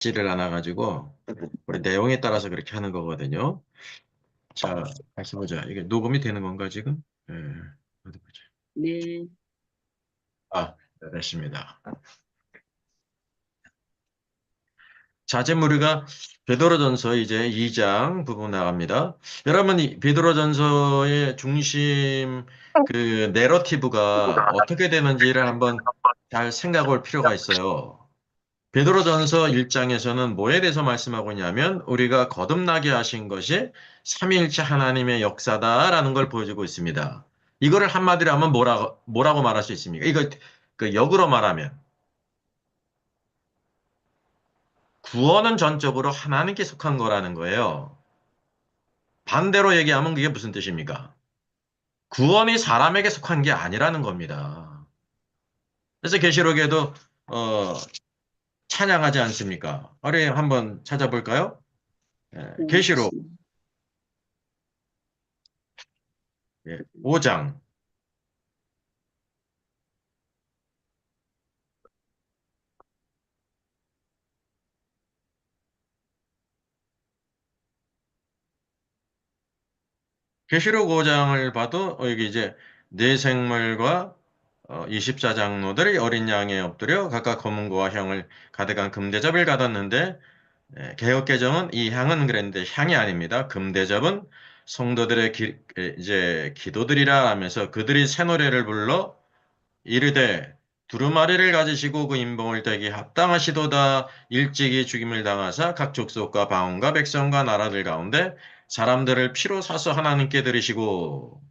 맞지를 않아가지고 우리 내용에 따라서 그렇게 하는 거거든요. 자, 다시 보자. 이게 녹음이 되는 건가 지금? 예, 어디 보자. 네, 아, 네, 됐습니다. 자, 지금 우리가 베드로전서 이제 2장 부분 나갑니다. 여러분, 이 베드로전서의 중심 그 내러티브가 어떻게 되는지를 한번 잘 생각해 볼 필요가 있어요. 베드로전서 1장에서는 뭐에 대해서 말씀하고 있냐면 우리가 거듭나게 하신 것이 삼위일체 하나님의 역사다라는 걸 보여주고 있습니다. 이거를 한마디로 하면 뭐라고 말할 수 있습니까? 이거 그 역으로 말하면 구원은 전적으로 하나님께 속한 거라는 거예요. 반대로 얘기하면 그게 무슨 뜻입니까? 구원이 사람에게 속한 게 아니라는 겁니다. 그래서 계시록에도 어, 찬양하지 않습니까? 우리 한번 찾아볼까요? 계시록 알겠습니다. 5장. 계시록 5장을 봐도 여기 이제 네 생물과 24장로들이 어린 양에 엎드려 각각 검은고와 향을 가득한 금대접을 받았는데 개역개정은 이 향은 그랬는데 향이 아닙니다. 금대접은 성도들의 이제 기도들이라 하면서 그들이 새 노래를 불러 이르되 두루마리를 가지시고 그 인봉을 대기 합당하시도다 일찍이 죽임을 당하사 각 족속과 방언과 백성과 나라들 가운데 사람들을 피로 사서 하나님께 드리시고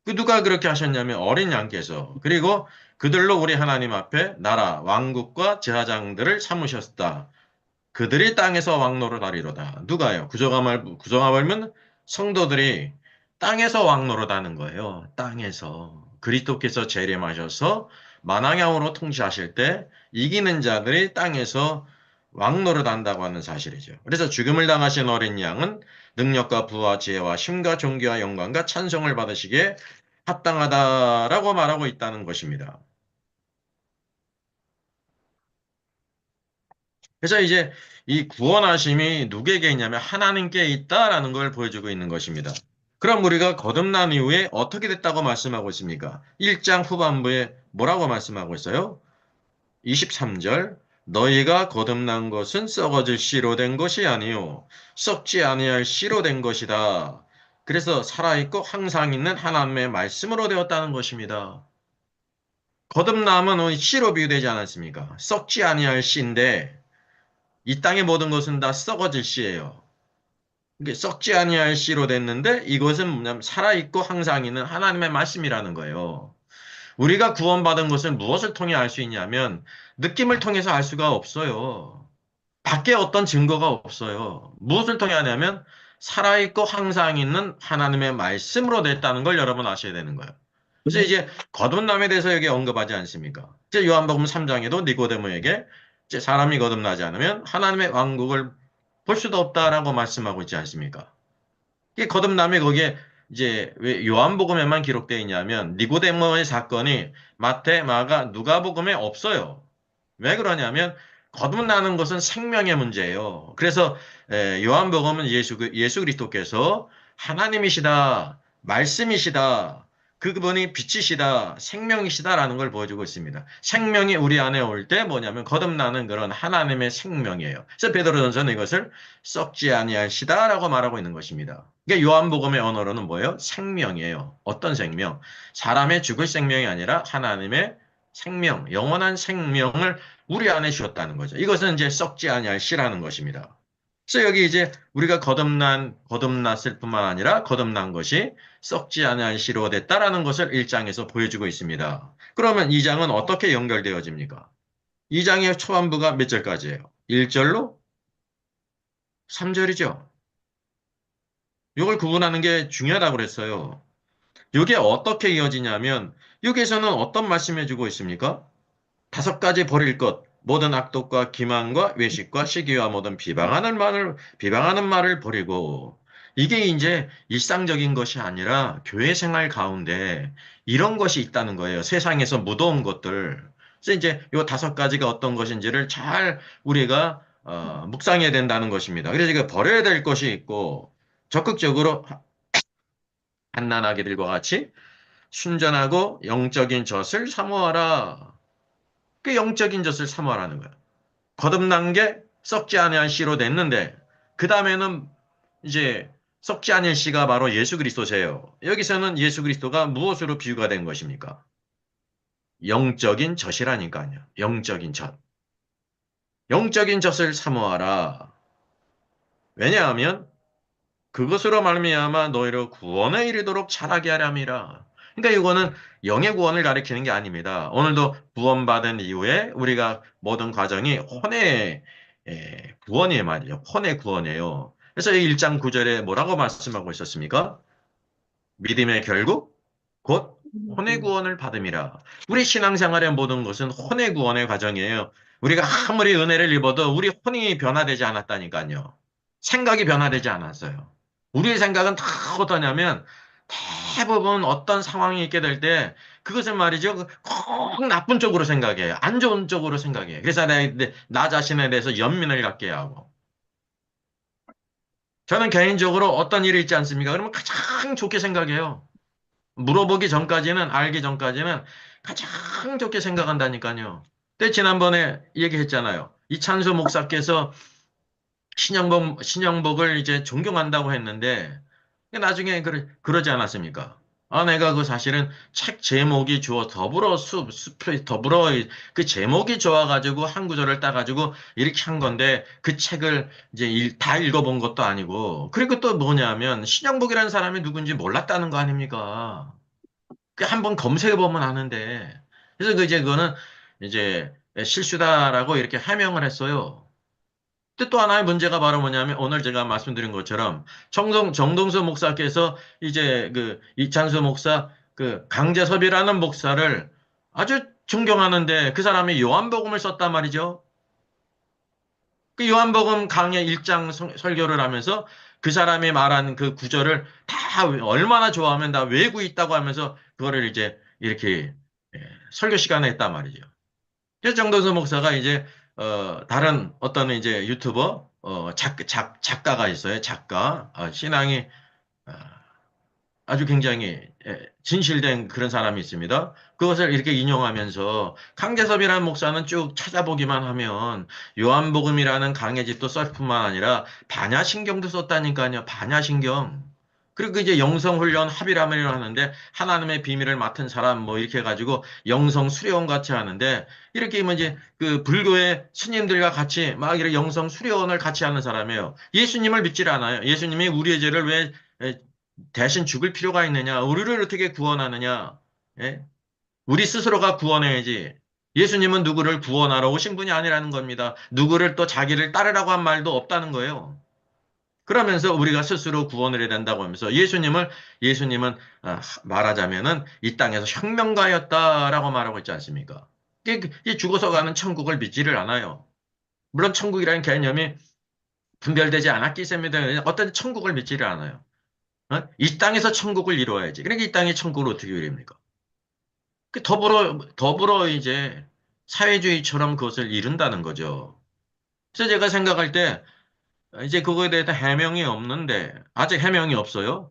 그 누가 그렇게 하셨냐면 어린 양께서 그리고 그들로 우리 하나님 앞에 나라 왕국과 제사장들을 삼으셨다. 그들이 땅에서 왕노를 하리로다. 누가요? 구조가 말면 성도들이 땅에서 왕노를 하는 거예요. 땅에서. 그리스도께서 재림하셔서 만왕양으로 통치하실 때 이기는 자들이 땅에서 왕노를 한다고 하는 사실이죠. 그래서 죽음을 당하신 어린 양은 능력과 부와 지혜와 힘과 존귀와 영광과 찬송을 받으시기에 합당하다라고 말하고 있다는 것입니다. 그래서 이제 이 구원하심이 누구에게 있냐면 하나님께 있다라는 걸 보여주고 있는 것입니다. 그럼 우리가 거듭난 이후에 어떻게 됐다고 말씀하고 있습니까? 1장 후반부에 뭐라고 말씀하고 있어요? 23절 너희가 거듭난 것은 썩어질 씨로 된 것이 아니요 썩지 아니할 씨로 된 것이다. 그래서 살아있고 항상 있는 하나님의 말씀으로 되었다는 것입니다. 거듭남은 씨로 비유되지 않았습니까? 썩지 아니할 씨인데 이 땅의 모든 것은 다 썩어질 씨예요. 이게 썩지 아니할 씨로 됐는데 이것은 뭐냐면 살아있고 항상 있는 하나님의 말씀이라는 거예요. 우리가 구원받은 것을 무엇을 통해 알 수 있냐면 느낌을 통해서 알 수가 없어요. 밖에 어떤 증거가 없어요. 무엇을 통해 하냐면 살아있고 항상 있는 하나님의 말씀으로 됐다는 걸 여러분 아셔야 되는 거예요. 그래서 이제 거듭남에 대해서 여기 언급하지 않습니까? 이제 요한복음 3장에도 니고데모에게 이제 사람이 거듭나지 않으면 하나님의 왕국을 볼 수도 없다라고 말씀하고 있지 않습니까? 이 거듭남이 거기에 이제 왜 요한복음에만 기록되어 있냐면 니고데모의 사건이 마태, 마가, 누가복음에 없어요. 왜 그러냐면 거듭나는 것은 생명의 문제예요. 그래서 요한복음은 예수 그리스도께서 하나님이시다, 말씀이시다, 그분이 빛이시다, 생명이시다라는 걸 보여주고 있습니다. 생명이 우리 안에 올 때 뭐냐면 거듭나는 그런 하나님의 생명이에요. 그래서 베드로전서는 이것을 썩지 아니할 시다라고 말하고 있는 것입니다. 그러니까 요한복음의 언어로는 뭐예요? 생명이에요. 어떤 생명? 사람의 죽을 생명이 아니라 하나님의 생명, 영원한 생명을 우리 안에 주었다는 거죠. 이것은 이제 썩지 아니할 씨라는 것입니다. 그래서 여기 이제 우리가 거듭났을 뿐만 아니라 거듭난 것이 썩지 아니할 씨로 됐다라는 것을 1장에서 보여주고 있습니다. 그러면 2장은 어떻게 연결되어집니까? 2장의 초반부가 몇 절까지예요? 1절로 3절이죠. 이걸 구분하는 게 중요하다고 그랬어요. 이게 어떻게 이어지냐면 여기에서는 어떤 말씀해 주고 있습니까? 다섯 가지 버릴 것, 모든 악독과 기만과 외식과 시기와 모든 비방하는 말을 버리고, 이게 이제 일상적인 것이 아니라 교회 생활 가운데 이런 것이 있다는 거예요. 세상에서 무더운 것들. 그래서 이제 이 다섯 가지가 어떤 것인지를 잘 우리가 묵상해야 된다는 것입니다. 그래서 이거 버려야 될 것이 있고 적극적으로 갓난아기들과 같이 순전하고 영적인 젖을 사모하라. 그 영적인 젖을 사모하라는 거야. 거듭난 게 썩지 아니한 씨로 됐는데 그 다음에는 이제 썩지 아니한 씨가 바로 예수 그리스도세요. 여기서는 예수 그리스도가 무엇으로 비유가 된 것입니까? 영적인 젖이라니까요. 영적인 젖. 영적인 젖을 사모하라. 왜냐하면 그것으로 말미암아 너희를 구원에 이르도록 자라게 하람이라. 그러니까 이거는 영의 구원을 가리키는 게 아닙니다. 오늘도 구원받은 이후에 우리가 모든 과정이 혼의 구원이에요 말이죠. 혼의 구원이에요. 그래서 이 1장 9절에 뭐라고 말씀하고 있었습니까? 믿음의 결국 곧 혼의 구원을 받음이라. 우리 신앙생활의 모든 것은 혼의 구원의 과정이에요. 우리가 아무리 은혜를 입어도 우리 혼이 변화되지 않았다니까요. 생각이 변화되지 않았어요. 우리의 생각은 다 어떠냐면 대부분 어떤 상황이 있게 될 때 그것은 말이죠. 꼭 나쁜 쪽으로 생각해요. 안 좋은 쪽으로 생각해요. 그래서 나 자신에 대해서 연민을 갖게 하고. 저는 개인적으로 어떤 일이 있지 않습니까? 그러면 가장 좋게 생각해요. 물어보기 전까지는, 알기 전까지는 가장 좋게 생각한다니까요. 근데 지난번에 얘기했잖아요. 이찬수 목사께서 신영복을 이제 존경한다고 했는데, 나중에 그러지 않았습니까? 아, 내가 그 사실은 책 제목이 좋아, 더불어, 그 제목이 좋아가지고 한 구절을 따가지고 이렇게 한 건데, 그 책을 이제 다 읽어본 것도 아니고, 그리고 또 뭐냐면, 신영복이라는 사람이 누군지 몰랐다는 거 아닙니까? 그 한번 검색해 보면 아는데. 그래서 그 이제 그거는 이제 실수다라고 이렇게 해명을 했어요. 근데 또 하나의 문제가 바로 뭐냐면 오늘 제가 말씀드린 것처럼 정동수 목사께서 이제 그 이찬수 목사 그 강재섭이라는 목사를 아주 존경하는데 그 사람이 요한복음을 썼단 말이죠. 그 요한복음 강의 1장 설교를 하면서 그 사람이 말한 그 구절을 다 얼마나 좋아하면 다 외우고 있다고 하면서 그거를 이제 이렇게 설교 시간에 했단 말이죠. 그래서 정도수 목사가 이제 다른 어떤 이제 유튜버 작가가 있어요. 작가 신앙이 어, 아주 굉장히 진실된 그런 사람이 있습니다. 그것을 이렇게 인용하면서 강재섭이라는 목사는 쭉 찾아보기만 하면 요한복음이라는 강해집도 쓸 뿐만 아니라 반야신경도 썼다니까요. 반야신경. 그리고 이제 영성훈련 합의람을 하는데 하나님의 비밀을 맡은 사람 뭐 이렇게 해가지고 영성 수료원 같이 하는데 이렇게 뭐 이제 그 불교의 스님들과 같이 막 이렇게 영성 수료원을 같이 하는 사람이에요. 예수님을 믿질 않아요. 예수님이 우리의 죄를 왜 대신 죽을 필요가 있느냐? 우리를 어떻게 구원하느냐? 예? 우리 스스로가 구원해야지. 예수님은 누구를 구원하러 오신 분이 아니라는 겁니다. 누구를 또 자기를 따르라고 한 말도 없다는 거예요. 그러면서 우리가 스스로 구원을 해야 된다고 하면서 예수님은 말하자면은 이 땅에서 혁명가였다라고 말하고 있지 않습니까? 이 죽어서 가는 천국을 믿지를 않아요. 물론 천국이라는 개념이 분별되지 않았기 때문에 어떤 천국을 믿지를 않아요. 이 땅에서 천국을 이루어야지. 그러니까 이 땅의 천국을 어떻게 이룹니까? 더불어 이제 사회주의처럼 그것을 이룬다는 거죠. 그래서 제가 생각할 때 이제 그거에 대해서 해명이 없는데 아직 해명이 없어요.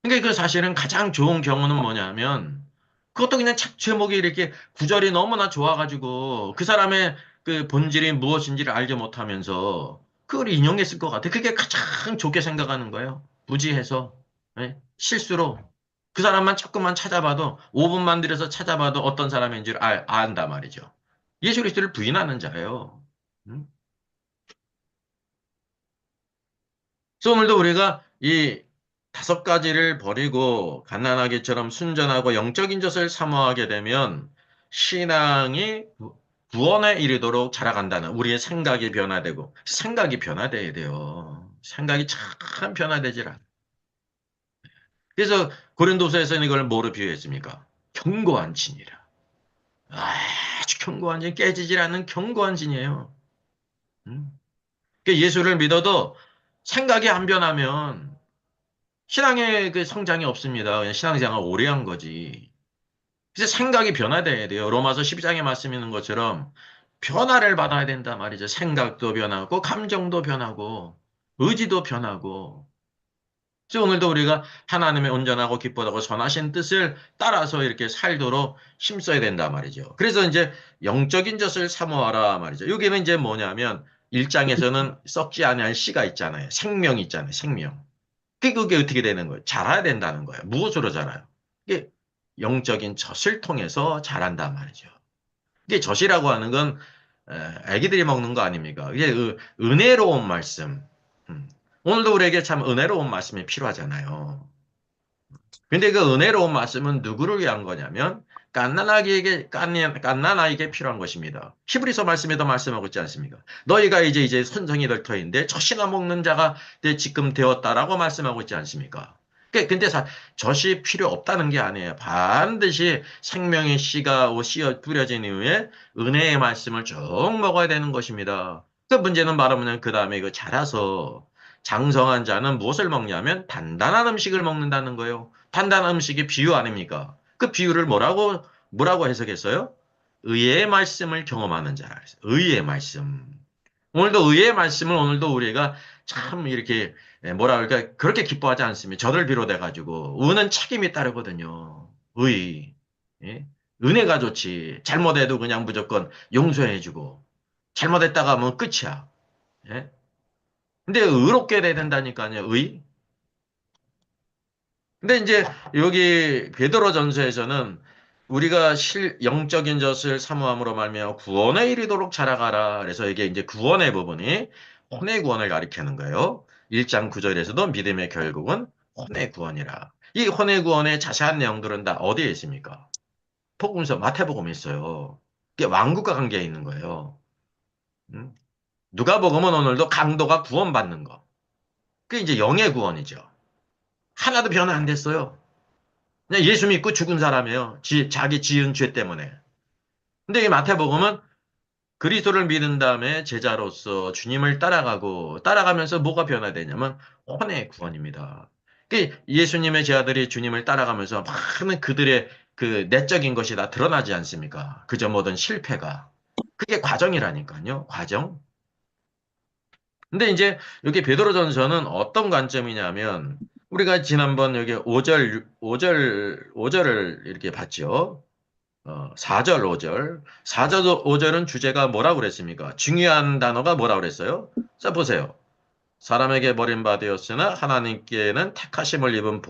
그러니까 그 사실은 가장 좋은 경우는 뭐냐면 그것도 그냥 책 제목이 이렇게 구절이 너무나 좋아가지고 그 사람의 그 본질이 무엇인지를 알지 못하면서 그걸 인용했을 것 같아. 그게 가장 좋게 생각하는 거예요. 무지해서 예? 실수로 그 사람만 조금만 찾아봐도 5분만 들여서 찾아봐도 어떤 사람인지를 안다 말이죠. 예수 그리스도를 부인하는 자예요. 음? 그래서 오늘도 우리가 이 5가지를 버리고 갓난아기처럼 순전하고 영적인 젖을 사모하게 되면 신앙이 구원에 이르도록 자라간다는 우리의 생각이 변화되고 생각이 변화돼야 돼요. 생각이 참 변화되질 않아요. 그래서 고린도서에서는 이걸 뭐로 비유했습니까? 견고한 진이라. 아주 견고한 진, 깨지질 않는 견고한 진이에요. 음? 그러니까 예수를 믿어도 생각이 안 변하면 신앙의 그 성장이 없습니다. 그냥 신앙생활 오래 한 거지. 그래서 생각이 변화돼야 돼요. 로마서 12장에 말씀 있는 것처럼 변화를 받아야 된다 말이죠. 생각도 변하고, 감정도 변하고, 의지도 변하고. 그래서 오늘도 우리가 하나님의 온전하고 기뻐하고 선하신 뜻을 따라서 이렇게 살도록 힘써야 된다 말이죠. 그래서 이제 영적인 젖을 사모하라 말이죠. 여기는 이제 뭐냐면 1장에서는 썩지 아니할 씨가 있잖아요. 생명이 있잖아요. 생명. 그게 어떻게 되는 거예요? 자라야 된다는 거예요. 무엇으로 자라요? 이게 영적인 젖을 통해서 자란단 말이죠. 이게 젖이라고 하는 건 애기들이 먹는 거 아닙니까? 이게 은혜로운 말씀. 음. 오늘도 우리에게 참 은혜로운 말씀이 필요하잖아요. 근데 그 은혜로운 말씀은 누구를 위한 거냐면 갓난아이에게 필요한 것입니다. 히브리서 말씀에도 말씀하고 있지 않습니까? 너희가 이제 선성이 될 터인데 젖이나 먹는 자가 지금 되었다라고 말씀하고 있지 않습니까? 근데 젖이 필요 없다는 게 아니에요. 반드시 생명의 씨가 씨어 뿌려진 이후에 은혜의 말씀을 쭉 먹어야 되는 것입니다. 그 문제는 바로 뭐냐면 그 다음에 이거 자라서 장성한 자는 무엇을 먹냐면 단단한 음식을 먹는다는 거예요. 단단한 음식이 비유 아닙니까? 그 비유를 뭐라고 해석했어요? 의의 말씀을 경험하는 자. 의의 말씀. 오늘도 의의 말씀을 오늘도 우리가 참 이렇게 뭐라 그럴까 그렇게 기뻐하지 않습니다. 저를 비롯해 가지고 의는 책임이 따르거든요. 의. 예? 은혜가 좋지. 잘못해도 그냥 무조건 용서해주고 잘못했다가 하면 끝이야. 예? 근데 의롭게 돼야 된다니까요. 의. 근데 이제 여기 베드로전서에서는 우리가 영적인 젖을 사모함으로 말미암아 구원에 이르도록 자라가라. 그래서 이게 이제 구원의 부분이 혼의 구원을 가리키는 거예요. 1장 9절에서도 믿음의 결국은 혼의 구원이라. 이 혼의 구원의 자세한 내용들은 다 어디에 있습니까? 복음서 마태복음에 있어요. 이게 왕국과 관계에 있는 거예요. 음? 누가복음은 오늘도 강도가 구원받는 거. 그게 이제 영의 구원이죠. 하나도 변화 안 됐어요. 그냥 예수 믿고 죽은 사람이에요. 자기 지은 죄 때문에. 근데 이 마태복음은 그리스도를 믿은 다음에 제자로서 주님을 따라가면서 뭐가 변화되냐면 혼의 구원입니다. 예수님의 제자들이 주님을 따라가면서 많은 그들의 그 내적인 것이 다 드러나지 않습니까? 그저 모든 실패가. 그게 과정이라니까요. 과정. 근데 이제 여기 베드로전서는 어떤 관점이냐면 우리가 지난번 여기 5절을 이렇게 봤죠. 4절, 5절. 4절, 5절은 주제가 뭐라고 그랬습니까? 중요한 단어가 뭐라고 그랬어요? 자, 보세요. 사람에게 버림받았으나 하나님께는 택하심을 입은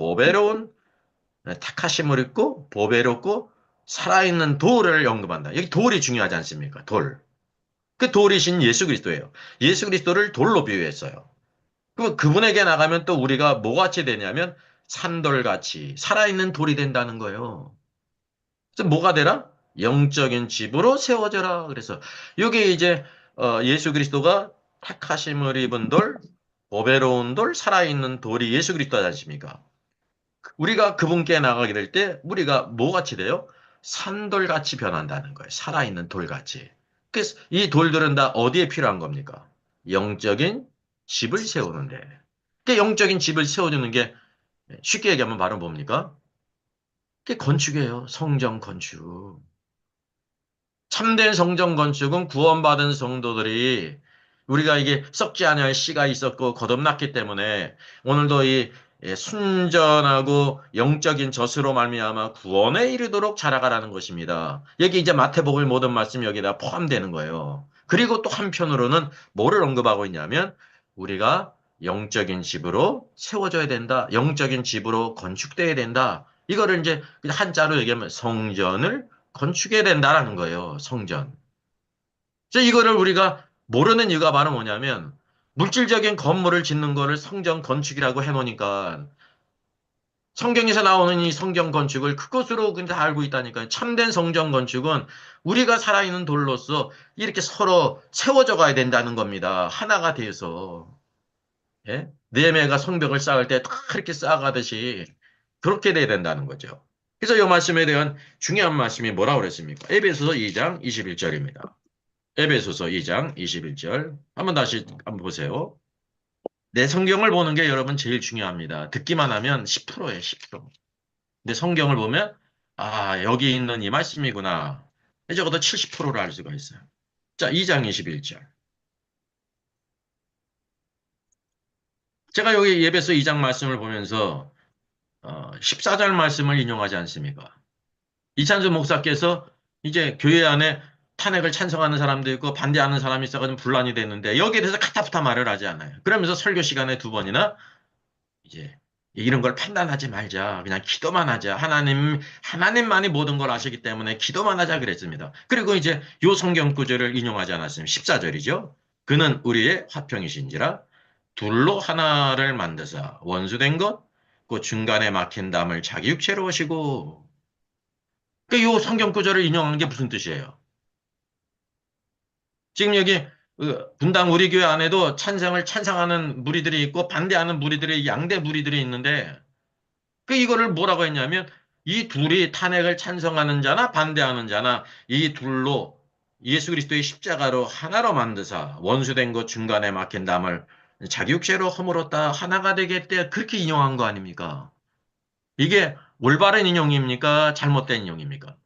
택하심을 입고 보배롭고 살아있는 돌을 언급한다. 여기 돌이 중요하지 않습니까? 돌. 그 돌이신 예수 그리스도예요. 예수 그리스도를 돌로 비유했어요. 그럼 그분에게 나가면 또 우리가 뭐같이 되냐면 산돌같이 살아있는 돌이 된다는 거예요. 그래서 뭐가 되라? 영적인 집으로 세워져라. 그래서 여기 이제 예수 그리스도가 택하심을 입은 돌, 보배로운 돌, 살아있는 돌이 예수 그리스도지 않습니까? 우리가 그분께 나가게 될 때 우리가 뭐같이 돼요? 산돌같이 변한다는 거예요. 살아있는 돌같이. 그래서 이 돌들은 다 어디에 필요한 겁니까? 영적인 집을 세우는데. 그 영적인 집을 세워주는 게 쉽게 얘기하면 바로 뭡니까? 그게 건축이에요. 성전 건축. 참된 성전 건축은 구원받은 성도들이 우리가 이게 썩지 아니할 씨가 있었고 거듭났기 때문에 오늘도 이 순전하고 영적인 젖으로 말미암아 구원에 이르도록 자라가라는 것입니다. 여기 이제 마태복음 모든 말씀이 여기다 포함되는 거예요. 그리고 또 한편으로는 뭐를 언급하고 있냐면 우리가 영적인 집으로 세워져야 된다. 영적인 집으로 건축돼야 된다. 이거를 이제 그냥 한자로 얘기하면 성전을 건축해야 된다라는 거예요. 성전. 그래서 이거를 우리가 모르는 이유가 바로 뭐냐면 물질적인 건물을 짓는 거를 성전 건축이라고 해놓으니까 성경에서 나오는 이 성경 건축을 그것으로 그냥 다 알고 있다니까요. 참된 성전 건축은 우리가 살아있는 돌로서 이렇게 서로 세워져 가야 된다는 겁니다. 하나가 돼서. 예? 느헤미야가 성벽을 쌓을 때 다 이렇게 쌓아가듯이 그렇게 돼야 된다는 거죠. 그래서 이 말씀에 대한 중요한 말씀이 뭐라고 그랬습니까? 에베소서 2장 21절입니다. 에베소서 2장 21절. 한번 다시 한번 보세요. 내 성경을 보는 게 여러분 제일 중요합니다. 듣기만 하면 10%예요, 10%. 근데 성경을 보면 아, 여기 있는 이 말씀이구나. 적어도 70%를 알 수가 있어요. 자, 2장 21절. 제가 여기 예배서 2장 말씀을 보면서 14절 말씀을 인용하지 않습니까? 이찬수 목사께서 이제 교회 안에 탄핵을 찬성하는 사람도 있고 반대하는 사람이 있어가지고 분란이 됐는데 여기에 대해서 카타부타 말을 하지 않아요. 그러면서 설교 시간에 두 번이나 이제 이런 걸 판단하지 말자. 그냥 기도만 하자. 하나님만이 모든 걸 아시기 때문에 기도만 하자 그랬습니다. 그리고 이제 요 성경 구절을 인용하지 않았으면 14절이죠. 그는 우리의 화평이신지라 둘로 하나를 만드사 원수된 것, 그 중간에 막힌 담을 자기 육체로 오시고 요 성경 구절을 인용한 게 무슨 뜻이에요? 지금 여기 분당 우리 교회 안에도 찬성을 찬성하는 무리들이 있고 반대하는 무리들이 양대 무리들이 있는데 이거를 뭐라고 했냐면 이 둘이 탄핵을 찬성하는 자나 반대하는 자나 이 둘로 예수 그리스도의 십자가로 하나로 만드사 원수된 것 중간에 막힌 담을 자기 육체로 허물었다 하나가 되겠대 그렇게 인용한 거 아닙니까? 이게 올바른 인용입니까? 잘못된 인용입니까?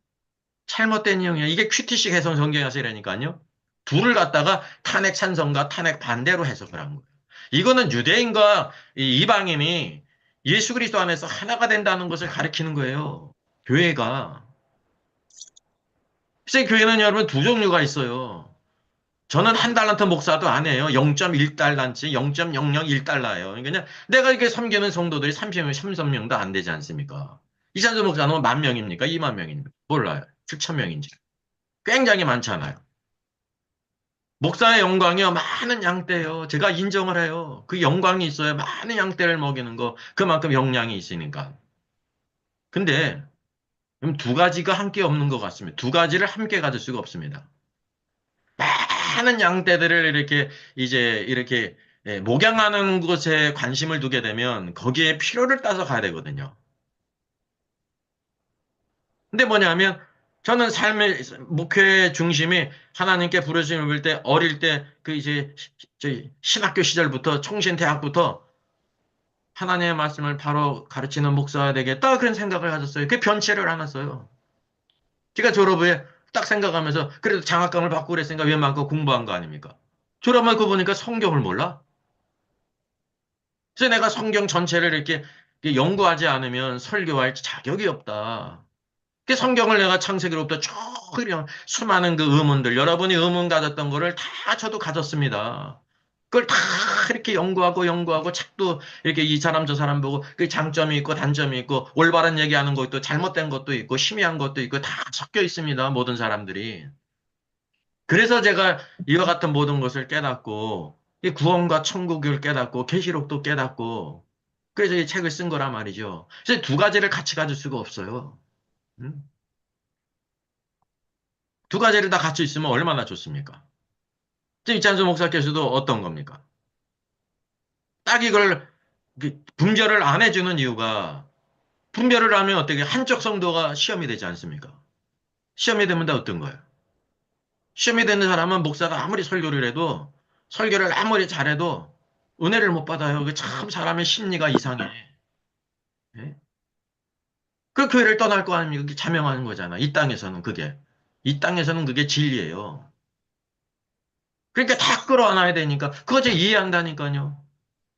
잘못된 인용이에요. 이게 큐티식 해석 성경에서 이라니까요. 둘을 갖다가 탄핵 찬성과 탄핵 반대로 해석을 한 거예요. 이거는 유대인과 이 이방인이 예수 그리스도 안에서 하나가 된다는 것을 가리키는 거예요. 교회가. 글쎄, 교회는 여러분 두 종류가 있어요. 저는 한 달란트 목사도 안 해요. 0.1달란트, 0.001달러예요. 그러니까 내가 이렇게 섬기는 성도들이 30명, 30명도 안 되지 않습니까? 이찬수 목사는 10,000명입니까? 20,000명입니까? 몰라요. 7,000명인지. 굉장히 많잖아요. 목사의 영광이요. 많은 양떼요. 제가 인정을 해요. 그 영광이 있어야 많은 양떼를 먹이는 거. 그만큼 영양이 있으니까. 근데 두 가지가 함께 없는 것 같습니다. 두 가지를 함께 가질 수가 없습니다. 많은 양떼들을 이렇게 이제 이렇게 목양하는 것에 관심을 두게 되면 거기에 필요를 따서 가야 되거든요. 근데 뭐냐면 저는 삶의 목회 중심이 하나님께 부르심을 볼 때 어릴 때 그 이제 신학교 시절부터 총신대학부터 하나님의 말씀을 바로 가르치는 목사가 되겠다 그런 생각을 가졌어요. 그게 변치를 않았어요. 제가 졸업 후에 딱 생각하면서 그래도 장학금을 받고 그랬으니까 웬만큼 공부한 거 아닙니까? 졸업하고 보니까 성경을 몰라? 그래서 내가 성경 전체를 이렇게 연구하지 않으면 설교할 자격이 없다. 그 성경을 내가 창세기로부터 쭉 그냥 수많은 그 의문들, 여러분이 의문 가졌던 거를 다 저도 가졌습니다. 그걸 다 이렇게 연구하고 책도 이렇게 이 사람 저 사람 보고 그 장점이 있고 단점이 있고 올바른 얘기하는 것도 잘못된 것도 있고 심의한 것도 있고 다 섞여 있습니다. 모든 사람들이. 그래서 제가 이와 같은 모든 것을 깨닫고 이 구원과 천국을 깨닫고 계시록도 깨닫고 그래서 이 책을 쓴 거란 말이죠. 그래서 두 가지를 같이 가질 수가 없어요. 음? 두 가지를 다 갖춰 있으면 얼마나 좋습니까? 지금 이찬수 목사께서도 어떤 겁니까? 딱 이걸 분별을 안 해주는 이유가 분별을 하면 어떻게 한쪽 성도가 시험이 되지 않습니까? 시험이 되면 다 어떤 거예요? 시험이 되는 사람은 목사가 아무리 설교를 해도 설교를 아무리 잘해도 은혜를 못 받아요. 그 참 사람의 심리가 이상해. 예? 그 교회를 떠날 거 아닙니까? 그게 자명하는 거잖아. 이 땅에서는 그게. 이 땅에서는 그게 진리예요. 그러니까 다 끌어안아야 되니까 그거 제가 이해한다니까요.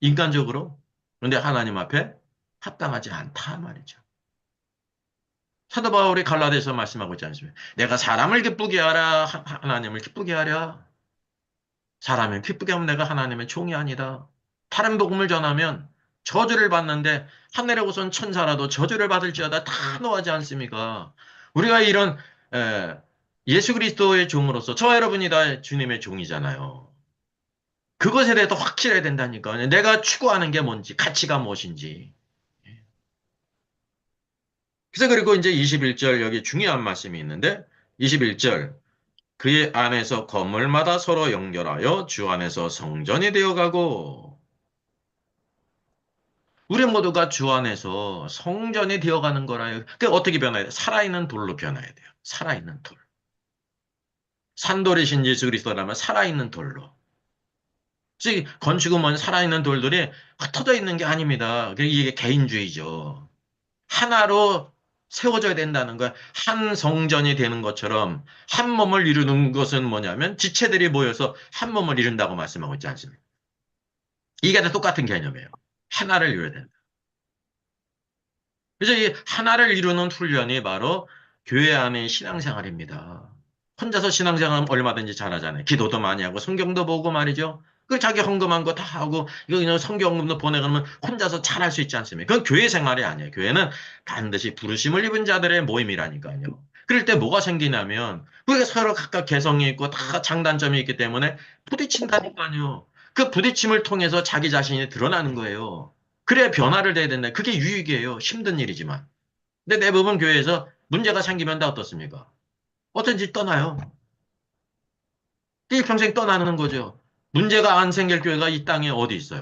인간적으로. 그런데 하나님 앞에 합당하지 않다 말이죠. 사도 바울이 갈라디아서 말씀하고 있지 않습니까? 내가 사람을 기쁘게 하라, 하나님을 기쁘게 하랴. 사람을 기쁘게 하면 내가 하나님의 종이 아니다. 다른 복음을 전하면 저주를 받는데 하늘에 우선 천사라도 저주를 받을지어다 다 노하지 않습니까? 우리가 이런 예수 그리스도의 종으로서 저와 여러분이 다 주님의 종이잖아요. 그것에 대해 서 확실해야 된다니까. 내가 추구하는 게 뭔지, 가치가 무엇인지. 그래서 그리고 이제 21절 여기 중요한 말씀이 있는데 21절 그의 안에서 건물마다 서로 연결하여 주 안에서 성전이 되어가고 우리 모두가 주 안에서 성전이 되어가는 거라요. 그 어떻게 변화해야 돼? 살아있는 돌로 변화해야 돼요. 살아있는 돌. 산돌이신 예수 그리스도라면 살아있는 돌로. 즉 건축은 살아있는 돌들이 흩어져 있는 게 아닙니다. 이게 개인주의죠. 하나로 세워져야 된다는 거야. 한 성전이 되는 것처럼 한 몸을 이루는 것은 뭐냐면 지체들이 모여서 한 몸을 이룬다고 말씀하고 있지 않습니까? 이게 다 똑같은 개념이에요. 하나를 이루어야 된다. 그래서 이 하나를 이루는 훈련이 바로 교회 안의 신앙생활입니다. 혼자서 신앙생활은 얼마든지 잘하잖아요. 기도도 많이 하고 성경도 보고 말이죠. 그 자기 헌금한 거 다 하고 이거 그냥 성경도 보내그러면 혼자서 잘할 수 있지 않습니까? 그건 교회 생활이 아니에요. 교회는 반드시 부르심을 입은 자들의 모임이라니까요. 그럴 때 뭐가 생기냐면 우리가 서로 각각 개성이 있고 다 장단점이 있기 때문에 부딪힌다니까요. 그 부딪힘을 통해서 자기 자신이 드러나는 거예요. 그래야 변화를 돼야 된다. 그게 유익이에요. 힘든 일이지만. 근데 대부분 교회에서 문제가 생기면 다 어떻습니까? 어떤지 떠나요. 일평생 떠나는 거죠. 문제가 안 생길 교회가 이 땅에 어디 있어요?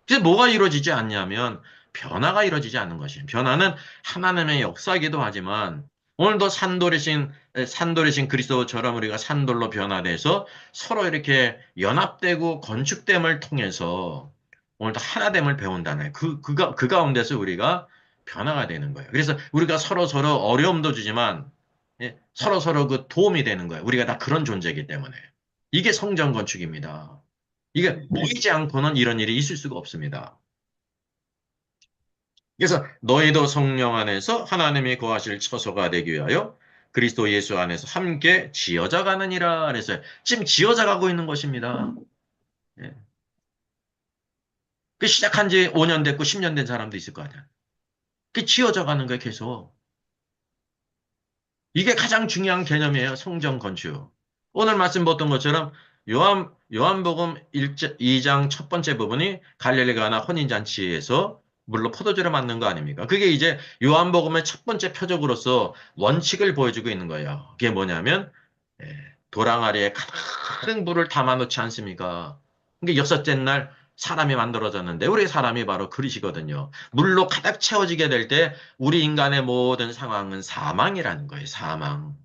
그래서 뭐가 이루어지지 않냐면 변화가 이루어지지 않는 것이에요. 변화는 하나님의 역사이기도 하지만 오늘도 산돌이신 그리스도처럼 우리가 산돌로 변화돼서 서로 이렇게 연합되고 건축됨을 통해서 오늘도 하나됨을 배운다는 그 가운데서 우리가 변화가 되는 거예요. 그래서 우리가 서로 어려움도 주지만 서로 그 도움이 되는 거예요. 우리가 다 그런 존재이기 때문에. 이게 성전 건축입니다. 이게 모이지 않고는 이런 일이 있을 수가 없습니다. 그래서 너희도 성령 안에서 하나님이 거하실 처소가 되기 위하여 그리스도 예수 안에서 함께 지어져 가느니라 그래서 지금 지어져 가고 있는 것입니다. 예. 그 시작한 지 5년 됐고 10년 된 사람도 있을 거 아니야. 그 지어져 가는 거예요, 계속. 이게 가장 중요한 개념이에요, 성전 건축. 오늘 말씀 보던 것처럼 요한복음 2장 첫 번째 부분이 갈릴리 가나 혼인잔치에서 물로 포도주를 만든 거 아닙니까? 그게 이제 요한복음의 첫 번째 표적으로서 원칙을 보여주고 있는 거예요. 그게 뭐냐면 예, 도랑아리에 가득 물을 담아 놓지 않습니까? 그게 여섯째 날 사람이 만들어졌는데 우리 사람이 바로 그릇이거든요. 물로 가득 채워지게 될 때 우리 인간의 모든 상황은 사망이라는 거예요. 사망.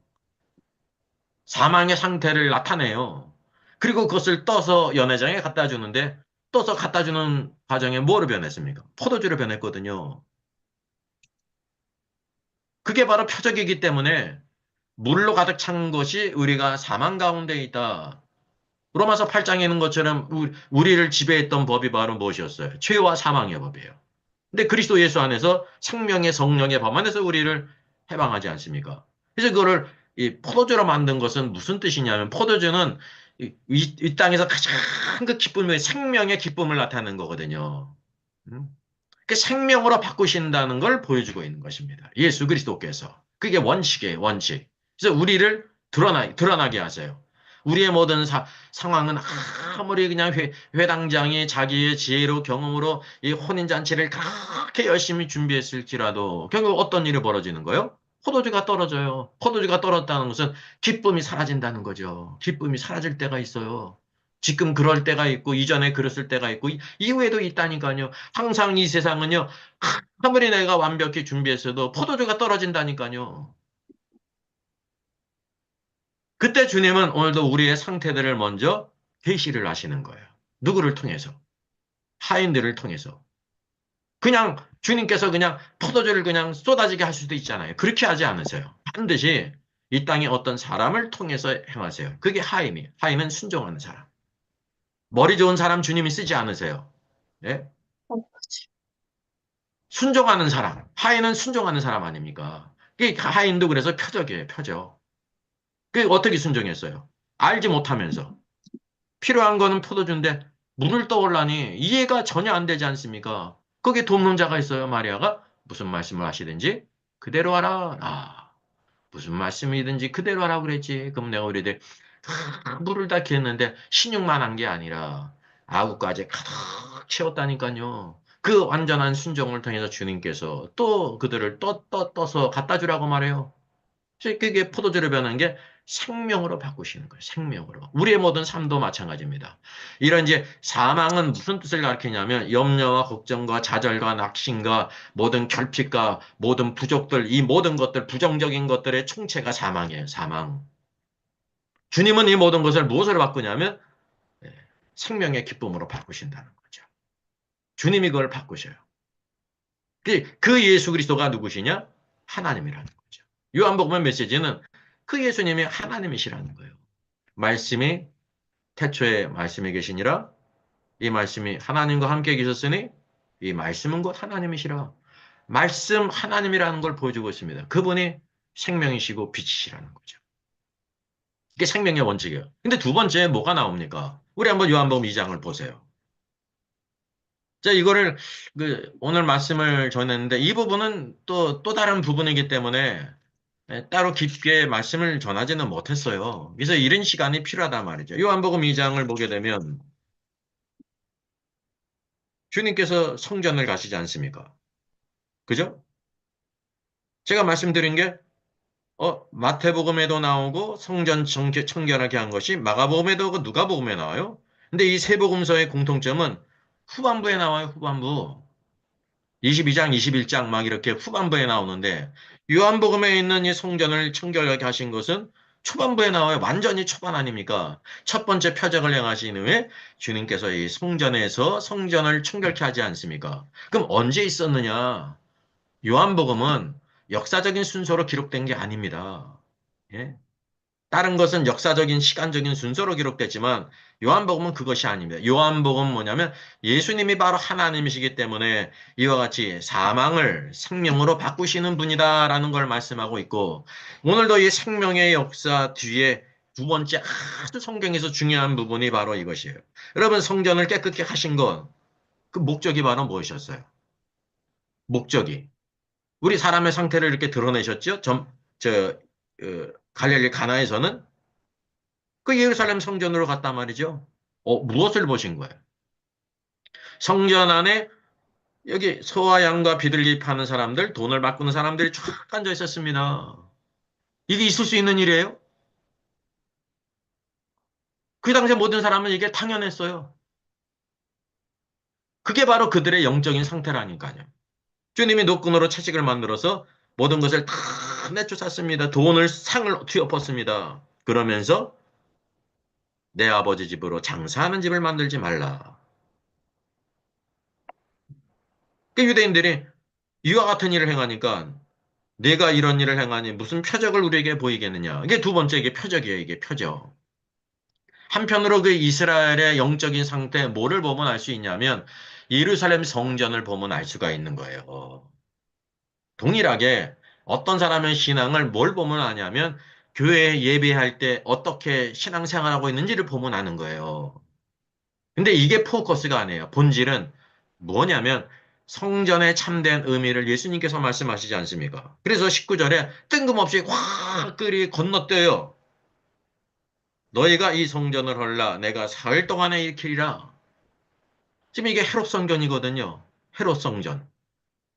사망의 상태를 나타내요. 그리고 그것을 떠서 연회장에 갖다 주는데 떠서 갖다 주는 과정에 뭐로 변했습니까? 포도주로 변했거든요. 그게 바로 표적이기 때문에 물로 가득 찬 것이 우리가 사망 가운데 있다. 로마서 8장에 있는 것처럼 우리를 지배했던 법이 바로 무엇이었어요? 죄와 사망의 법이에요. 근데 그리스도 예수 안에서 생명의 성령의 법 안에서 우리를 해방하지 않습니까? 그래서 그거를 이 포도주로 만든 것은 무슨 뜻이냐면 포도주는 이 땅에서 가장 그 기쁨이 생명의 기쁨을 나타내는 거거든요. 음? 그 생명으로 바꾸신다는 걸 보여주고 있는 것입니다. 예수 그리스도께서. 그게 원칙이에요, 원칙. 그래서 우리를 드러나게 하세요. 우리의 모든 상황은 아무리 그냥 회당장이 자기의 지혜로 경험으로 이 혼인잔치를 그렇게 열심히 준비했을지라도 결국 어떤 일이 벌어지는 거예요? 포도주가 떨어져요. 포도주가 떨어졌다는 것은 기쁨이 사라진다는 거죠. 기쁨이 사라질 때가 있어요. 지금 그럴 때가 있고 이전에 그랬을 때가 있고 이후에도 있다니까요. 항상 이 세상은요. 아무리 내가 완벽히 준비했어도 포도주가 떨어진다니까요. 그때 주님은 오늘도 우리의 상태들을 먼저 계시를 하시는 거예요. 누구를 통해서? 하인들을 통해서. 그냥 주님께서 그냥 포도주를 그냥 쏟아지게 할 수도 있잖아요. 그렇게 하지 않으세요. 반드시 이 땅에 어떤 사람을 통해서 행하세요. 그게 하인이에요. 하인은 순종하는 사람. 머리 좋은 사람 주님이 쓰지 않으세요. 예? 순종하는 사람. 하인은 순종하는 사람 아닙니까? 그 하인도 그래서 표적이에요, 표적. 그 어떻게 순종했어요? 알지 못하면서. 필요한 거는 포도주인데 물을 떠올라니 이해가 전혀 안 되지 않습니까? 거기에 돕는 자가 있어요, 마리아가. 무슨 말씀을 하시든지 그대로 하라. 아, 무슨 말씀이든지 그대로 하라고 그랬지. 그럼 내가 우리들 물을 다 기했는데 신육만 한 게 아니라 아구까지 가득 채웠다니까요. 그 완전한 순종을 통해서 주님께서 또 그들을 떠서 갖다 주라고 말해요. 그게 포도주를 변한 게 생명으로 바꾸시는 거예요. 생명으로. 우리의 모든 삶도 마찬가지입니다. 이런 이제 사망은 무슨 뜻을 가리키냐면 염려와 걱정과 좌절과 낙심과 모든 결핍과 모든 부족들, 이 모든 것들, 부정적인 것들의 총체가 사망이에요. 사망. 주님은 이 모든 것을 무엇으로 바꾸냐면 예, 생명의 기쁨으로 바꾸신다는 거죠. 주님이 그걸 바꾸셔요. 그 예수 그리스도가 누구시냐? 하나님이라는 거죠. 요한복음 메시지는 그 예수님이 하나님이시라는 거예요. 말씀이 태초에 말씀이 계시니라 이 말씀이 하나님과 함께 계셨으니 이 말씀은 곧 하나님이시라. 말씀 하나님이라는 걸 보여주고 있습니다. 그분이 생명이시고 빛이시라는 거죠. 이게 생명의 원칙이에요. 근데 두 번째 뭐가 나옵니까? 우리 한번 요한복음 2장을 보세요. 자, 이거를 오늘 말씀을 전했는데 이 부분은 또 다른 부분이기 때문에 따로 깊게 말씀을 전하지는 못했어요. 그래서 이런 시간이 필요하단 말이죠. 요한복음 2장을 보게 되면 주님께서 성전을 가시지 않습니까? 그죠? 제가 말씀드린 게 마태복음에도 나오고 성전 청결하게 한 것이 마가복음에도 오고 누가복음에 나와요. 근데 이 세 복음서의 공통점은 후반부에 나와요, 후반부. 22장, 21장 막 이렇게 후반부에 나오는데 요한복음에 있는 이 성전을 청결하게 하신 것은 초반부에 나와요. 완전히 초반 아닙니까? 첫 번째 표적을 행하신 후에 주님께서 이 성전에서 성전을 청결케 하지 않습니까? 그럼 언제 있었느냐? 요한복음은 역사적인 순서로 기록된 게 아닙니다. 예? 다른 것은 역사적인 시간적인 순서로 기록됐지만 요한복음은 그것이 아닙니다. 요한복음은 뭐냐면 예수님이 바로 하나님이시기 때문에 이와 같이 사망을 생명으로 바꾸시는 분이다라는 걸 말씀하고 있고 오늘도 이 생명의 역사 뒤에 두 번째 아주 성경에서 중요한 부분이 바로 이것이에요. 여러분 성전을 깨끗게 하신 건 그 목적이 바로 무엇이었어요? 목적이 우리 사람의 상태를 이렇게 드러내셨죠? 갈릴리 가나에서는 그 예루살렘 성전으로 갔단 말이죠. 무엇을 보신 거예요? 성전 안에 여기 소와 양과 비둘기 파는 사람들, 돈을 바꾸는 사람들이 쫙 앉아 있었습니다. 이게 있을 수 있는 일이에요? 그 당시에 모든 사람은 이게 당연했어요. 그게 바로 그들의 영적인 상태라니까요. 주님이 노끈으로 채찍을 만들어서 모든 것을 다 내쫓았습니다. 돈을 상을 뒤엎었습니다. 그러면서 내 아버지 집으로 장사하는 집을 만들지 말라. 그 유대인들이 이와 같은 일을 행하니까 내가 이런 일을 행하니 무슨 표적을 우리에게 보이겠느냐. 이게 두 번째 이게 표적이에요. 이게 표적. 한편으로 그 이스라엘의 영적인 상태 뭐를 보면 알 수 있냐면 예루살렘 성전을 보면 알 수가 있는 거예요. 동일하게 어떤 사람의 신앙을 뭘 보면 아냐면 교회에 예배할 때 어떻게 신앙생활하고 있는지를 보면 아는 거예요. 근데 이게 포커스가 아니에요. 본질은 뭐냐면 성전의 참된 의미를 예수님께서 말씀하시지 않습니까? 그래서 19절에 뜬금없이 확 끌이 건너뛰어요. 너희가 이 성전을 헐라 내가 사흘 동안에 일으키리라. 지금 이게 헤롯 성전이거든요. 헤롯 성전.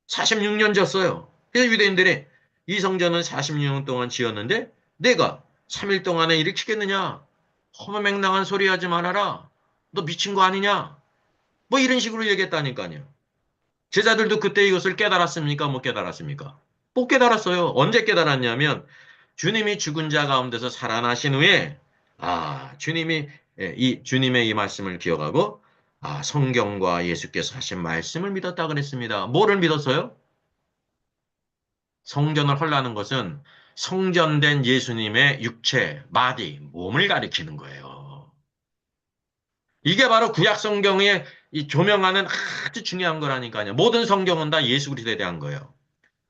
46년 졌어요. 그래서 유대인들이 이 성전은 46년 동안 지었는데 내가 3일 동안에 일으키겠느냐? 허무맹랑한 소리 하지 말아라. 너 미친 거 아니냐? 뭐 이런 식으로 얘기했다니까요. 제자들도 그때 이것을 깨달았습니까? 못 깨달았습니까? 못 깨달았어요. 언제 깨달았냐면 주님이 죽은 자 가운데서 살아나신 후에 주님의 이 말씀을 기억하고 성경과 예수께서 하신 말씀을 믿었다 그랬습니다. 뭐를 믿었어요? 성전을 헐라는 것은 성전된 예수님의 육체, 마디, 몸을 가리키는 거예요. 이게 바로 구약 성경에 이 조명하는 아주 중요한 거라니까요. 모든 성경은 다 예수 그리스도에 대한 거예요.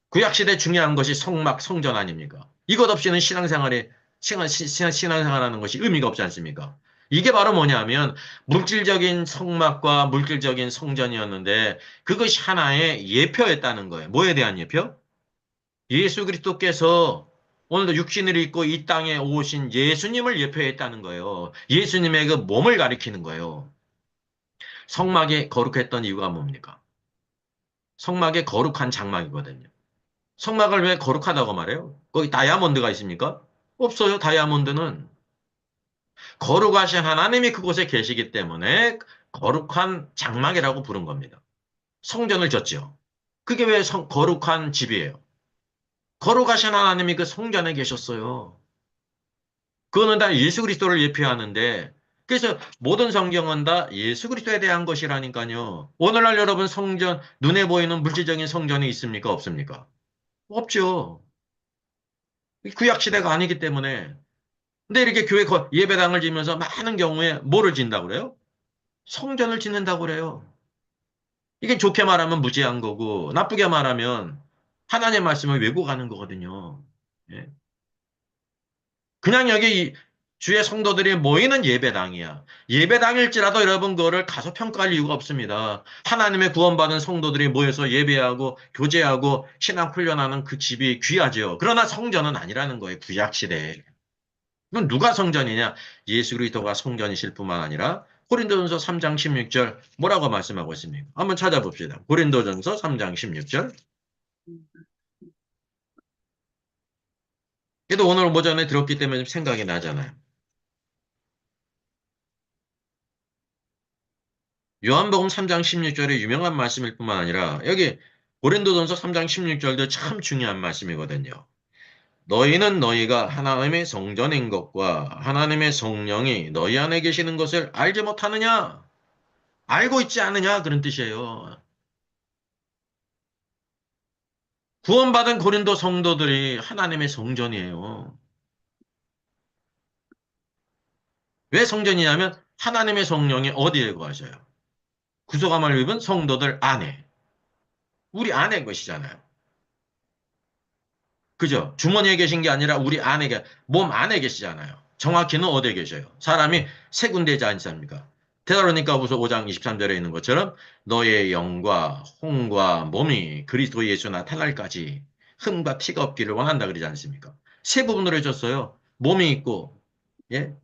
구약 시대 중요한 것이 성막, 성전 아닙니까? 이것 없이는 신앙생활하는 것이 의미가 없지 않습니까? 이게 바로 뭐냐면 물질적인 성막과 물질적인 성전이었는데 그것이 하나의 예표였다는 거예요. 뭐에 대한 예표? 예수 그리스도께서 오늘도 육신을 입고 이 땅에 오신 예수님을 예표했다는 거예요. 예수님의 그 몸을 가리키는 거예요. 성막이 거룩했던 이유가 뭡니까? 성막이 거룩한 장막이거든요. 성막을 왜 거룩하다고 말해요? 거기 다이아몬드가 있습니까? 없어요, 다이아몬드는. 거룩하신 하나님이 그곳에 계시기 때문에 거룩한 장막이라고 부른 겁니다. 성전을 졌죠. 그게 왜 거룩한 집이에요? 거룩하신 하나님이 그 성전에 계셨어요. 그거는 다 예수 그리스도를 예표하는데 그래서 모든 성경은 다 예수 그리스도에 대한 것이라니까요. 오늘날 여러분 성전, 눈에 보이는 물질적인 성전이 있습니까? 없습니까? 없죠. 구약 시대가 아니기 때문에. 근데 이렇게 교회 예배당을 지면서 많은 경우에 뭐를 짓는다고 그래요? 성전을 짓는다고 그래요. 이게 좋게 말하면 무지한 거고, 나쁘게 말하면 하나님의 말씀을 왜곡하는 거거든요. 예. 그냥 여기 주의 성도들이 모이는 예배당이야. 예배당일지라도 여러분 그거를 가서 평가할 이유가 없습니다. 하나님의 구원받은 성도들이 모여서 예배하고 교제하고 신앙 훈련하는 그 집이 귀하죠. 그러나 성전은 아니라는 거예요. 구약 시대에. 그럼 누가 성전이냐? 예수 그리스도가 성전이실 뿐만 아니라 고린도전서 3장 16절 뭐라고 말씀하고 있습니까? 한번 찾아봅시다. 고린도전서 3장 16절. 그래도 오늘 오전에 들었기 때문에 좀 생각이 나잖아요. 요한복음 3장 16절의 유명한 말씀일 뿐만 아니라 여기 고린도전서 3장 16절도 참 중요한 말씀이거든요. 너희는 너희가 하나님의 성전인 것과 하나님의 성령이 너희 안에 계시는 것을 알지 못하느냐? 알고 있지 않느냐? 그런 뜻이에요. 구원받은 고린도 성도들이 하나님의 성전이에요. 왜 성전이냐면 하나님의 성령이 어디에 거하셔요? 구속함을 입은 성도들 안에. 우리 안에 것이잖아요. 그죠? 주머니에 계신 게 아니라 우리 안에, 몸 안에 계시잖아요. 정확히는 어디에 계셔요? 사람이 세 군데에 있지 않습니까? 데살로니가후서 5장 23절에 있는 것처럼 너의 영과 혼과 몸이 그리스도 예수 나타날까지 흠과 티가 없기를 원한다 그러지 않습니까? 세 부분으로 해줬어요. 몸이 있고, 예?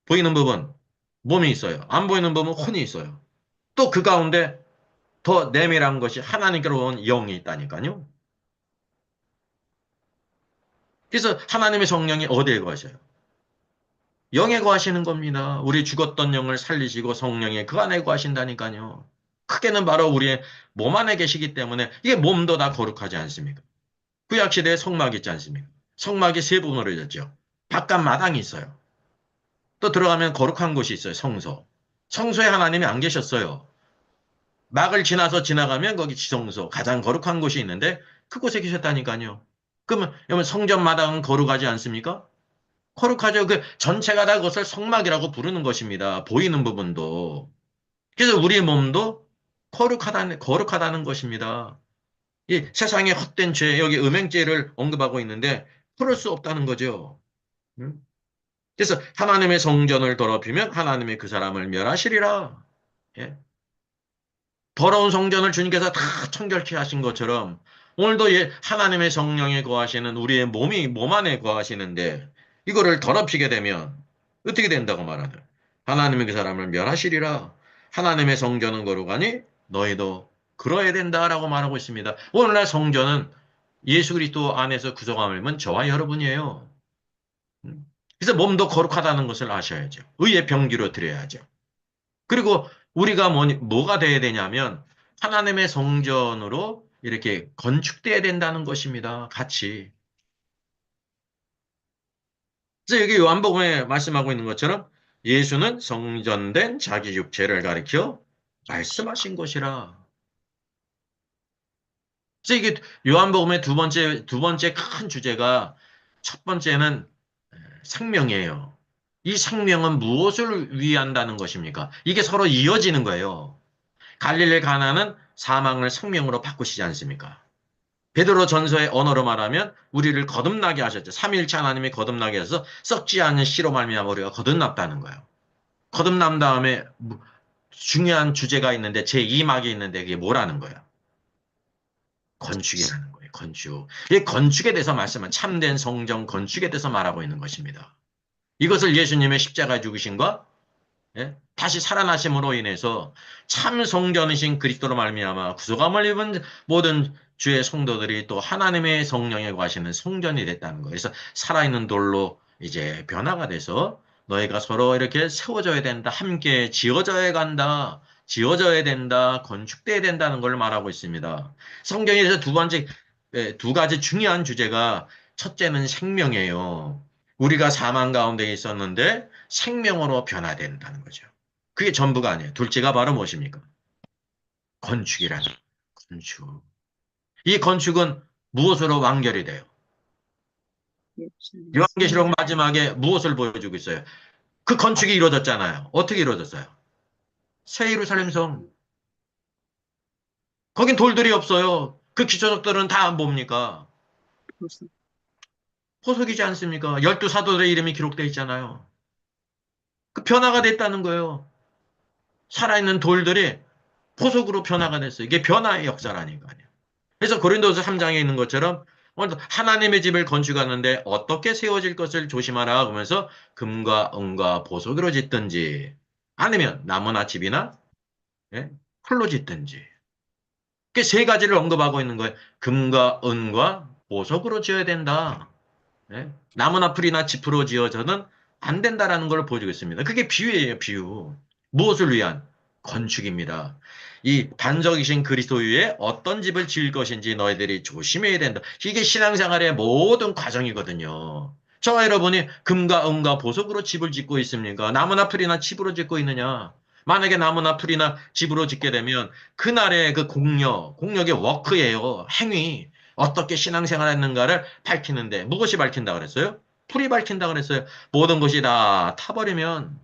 보이는 부분, 몸이 있어요. 안 보이는 부분, 혼이 있어요. 또 그 가운데 더 내밀한 것이 하나님께로 온 영이 있다니까요. 그래서 하나님의 성령이 어디에 거하셔요? 영에 거하시는 겁니다. 우리 죽었던 영을 살리시고 성령이 그 안에 거하신다니까요. 크게는 바로 우리의 몸 안에 계시기 때문에 이게 몸도 다 거룩하지 않습니까? 구약시대에 성막이 있지 않습니까? 성막이 세 부분으로 되었죠. 바깥 마당이 있어요. 또 들어가면 거룩한 곳이 있어요. 성소. 성소에 하나님이 안 계셨어요. 막을 지나서 지나가면 거기 지성소, 가장 거룩한 곳이 있는데 그곳에 계셨다니까요. 그러면 여러분 성전 마당은 거룩하지 않습니까? 거룩하죠. 그 전체가 다 그것을 성막이라고 부르는 것입니다. 보이는 부분도. 그래서 우리 몸도 거룩하다는 것입니다. 이 세상의 헛된 죄, 여기 음행죄를 언급하고 있는데 그럴 수 없다는 거죠. 음? 그래서 하나님의 성전을 더럽히면 하나님의 그 사람을 멸하시리라. 예? 더러운 성전을 주님께서 다 청결케 하신 것처럼 오늘도 하나님의 성령에 거하시는 우리의 몸 안에 거하시는데 이거를 더럽히게 되면 어떻게 된다고 말하는 하나님의 그 사람을 멸하시리라. 하나님의 성전은 거룩하니 너희도 그러해야 된다라고 말하고 있습니다. 오늘날 성전은 예수 그리스도 안에서 구성함을 입은 저와 여러분이에요. 음. 그래서 몸도 거룩하다는 것을 아셔야죠. 의의 병기로 드려야죠. 그리고 우리가 뭐가 돼야 되냐면 하나님의 성전으로 이렇게 건축돼야 된다는 것입니다. 같이. 그래서 여기 요한복음에 말씀하고 있는 것처럼 예수는 성전된 자기 육체를 가리켜 말씀하신 것이라. 그래서 이게 요한복음의 두 번째 큰 주제가 첫 번째는 생명이에요. 이 생명은 무엇을 위한다는 것입니까? 이게 서로 이어지는 거예요. 갈릴리 가나는 사망을 생명으로 바꾸시지 않습니까? 베드로 전서의 언어로 말하면 우리를 거듭나게 하셨죠. 삼위일체 하나님이 거듭나게 하셔서 썩지 않은 씨로 말미암아 우리가 거듭났다는 거예요. 거듭남 다음에 중요한 주제가 있는데 제2막이 있는데 그게 뭐라는 거예요? 건축이라는 거예요. 건축. 이 건축에 대해서 말씀은 참된 성전 건축에 대해서 말하고 있는 것입니다. 이것을 예수님의 십자가 죽으심과 예? 다시 살아나심으로 인해서 참 성전이신 그리스도로 말미암아 구속함을 입은 모든 주의 성도들이 또 하나님의 성령에 거하시는 성전이 됐다는 거예요. 그래서 살아있는 돌로 이제 변화가 돼서 너희가 서로 이렇게 세워져야 된다. 함께 지어져야 간다. 지어져야 된다. 건축돼야 된다는 걸 말하고 있습니다. 성경에서 두 가지 중요한 주제가 첫째는 생명이에요. 우리가 사망 가운데 있었는데 생명으로 변화된다는 거죠. 그게 전부가 아니에요. 둘째가 바로 무엇입니까? 건축이라는 건축. 이 건축은 무엇으로 완결이 돼요? 예루살렘 성. 요한계시록 마지막에 무엇을 보여주고 있어요? 그 건축이 이루어졌잖아요. 어떻게 이루어졌어요? 새 예루살렘 성. 거긴 돌들이 없어요. 그 기초적들은 다 뭡니까? 보석. 포석이지 않습니까? 열두 사도들의 이름이 기록되어 있잖아요. 그 변화가 됐다는 거예요. 살아있는 돌들이 포석으로 변화가 됐어요. 이게 변화의 역사라니까요. 그래서 고린도서 3장에 있는 것처럼 하나님의 집을 건축하는데 어떻게 세워질 것을 조심하라 그러면서 금과 은과 보석으로 짓든지 아니면 나무나 집이나 예? 풀로 짓든지 그 세 가지를 언급하고 있는 거예요. 금과 은과 보석으로 지어야 된다. 예? 나무나 풀이나 짚으로 지어져는 안 된다라는 걸 보여주고 있습니다. 그게 비유예요, 비유. 무엇을 위한? 건축입니다. 이 반석이신 그리스도 위에 어떤 집을 지을 것인지 너희들이 조심해야 된다. 이게 신앙생활의 모든 과정이거든요. 저와 여러분이 금과 은과 보석으로 집을 짓고 있습니까? 나무나 풀이나 짚으로 짓고 있느냐? 만약에 나무나 풀이나 집으로 짓게 되면 그날의 그 공력의 워크예요. 행위. 어떻게 신앙생활 했는가를 밝히는데 무엇이 밝힌다 그랬어요? 풀이 밝힌다 그랬어요. 모든 것이 다 타버리면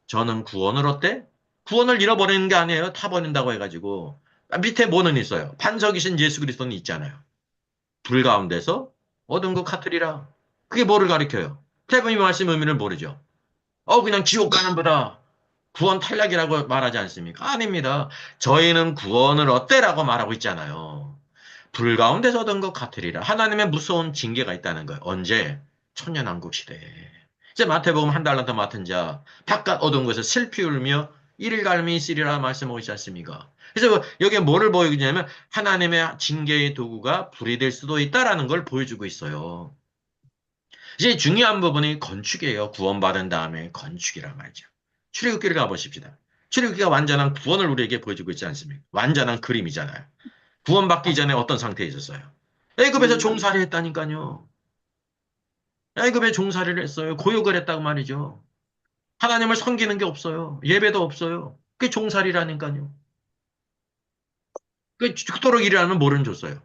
저는 구원을 어때? 구원을 잃어버리는 게 아니에요. 타버린다고 해가지고. 밑에 뭐는 있어요? 반석이신 예수 그리스도는 있잖아요. 불 가운데서 얻은 것 같으리라. 그게 뭐를 가리켜요? 태분이 말씀 의미를 모르죠. 그냥 지옥 가는 거다. 구원 탈락이라고 말하지 않습니까? 아닙니다. 저희는 구원을 어때라고 말하고 있잖아요. 불 가운데서 얻은 것 같으리라. 하나님의 무서운 징계가 있다는 거예요. 언제? 천년왕국 시대에. 이제 마태복음 한 달란트 맡은 자, 바깥 얻은 것을 슬피 울며 이를 갈미 있으리라 말씀하고 있지 않습니까? 그래서 여기에 뭐를 보여주냐면 하나님의 징계의 도구가 불이 될 수도 있다라는 걸 보여주고 있어요. 이제 중요한 부분이 건축이에요. 구원받은 다음에 건축이란 말이죠. 출애굽기를 가보십시다. 출애굽기가 완전한 구원을 우리에게 보여주고 있지 않습니까? 완전한 그림이잖아요. 구원받기 전에 어떤 상태에 있었어요? 애굽에서 음, 종살이 했다니까요. 애굽에 종살이를 했어요. 고역을 했다고 말이죠. 하나님을 섬기는 게 없어요. 예배도 없어요. 그게 종살이라니까요. 그토록 일하면 뭐는 줬어요?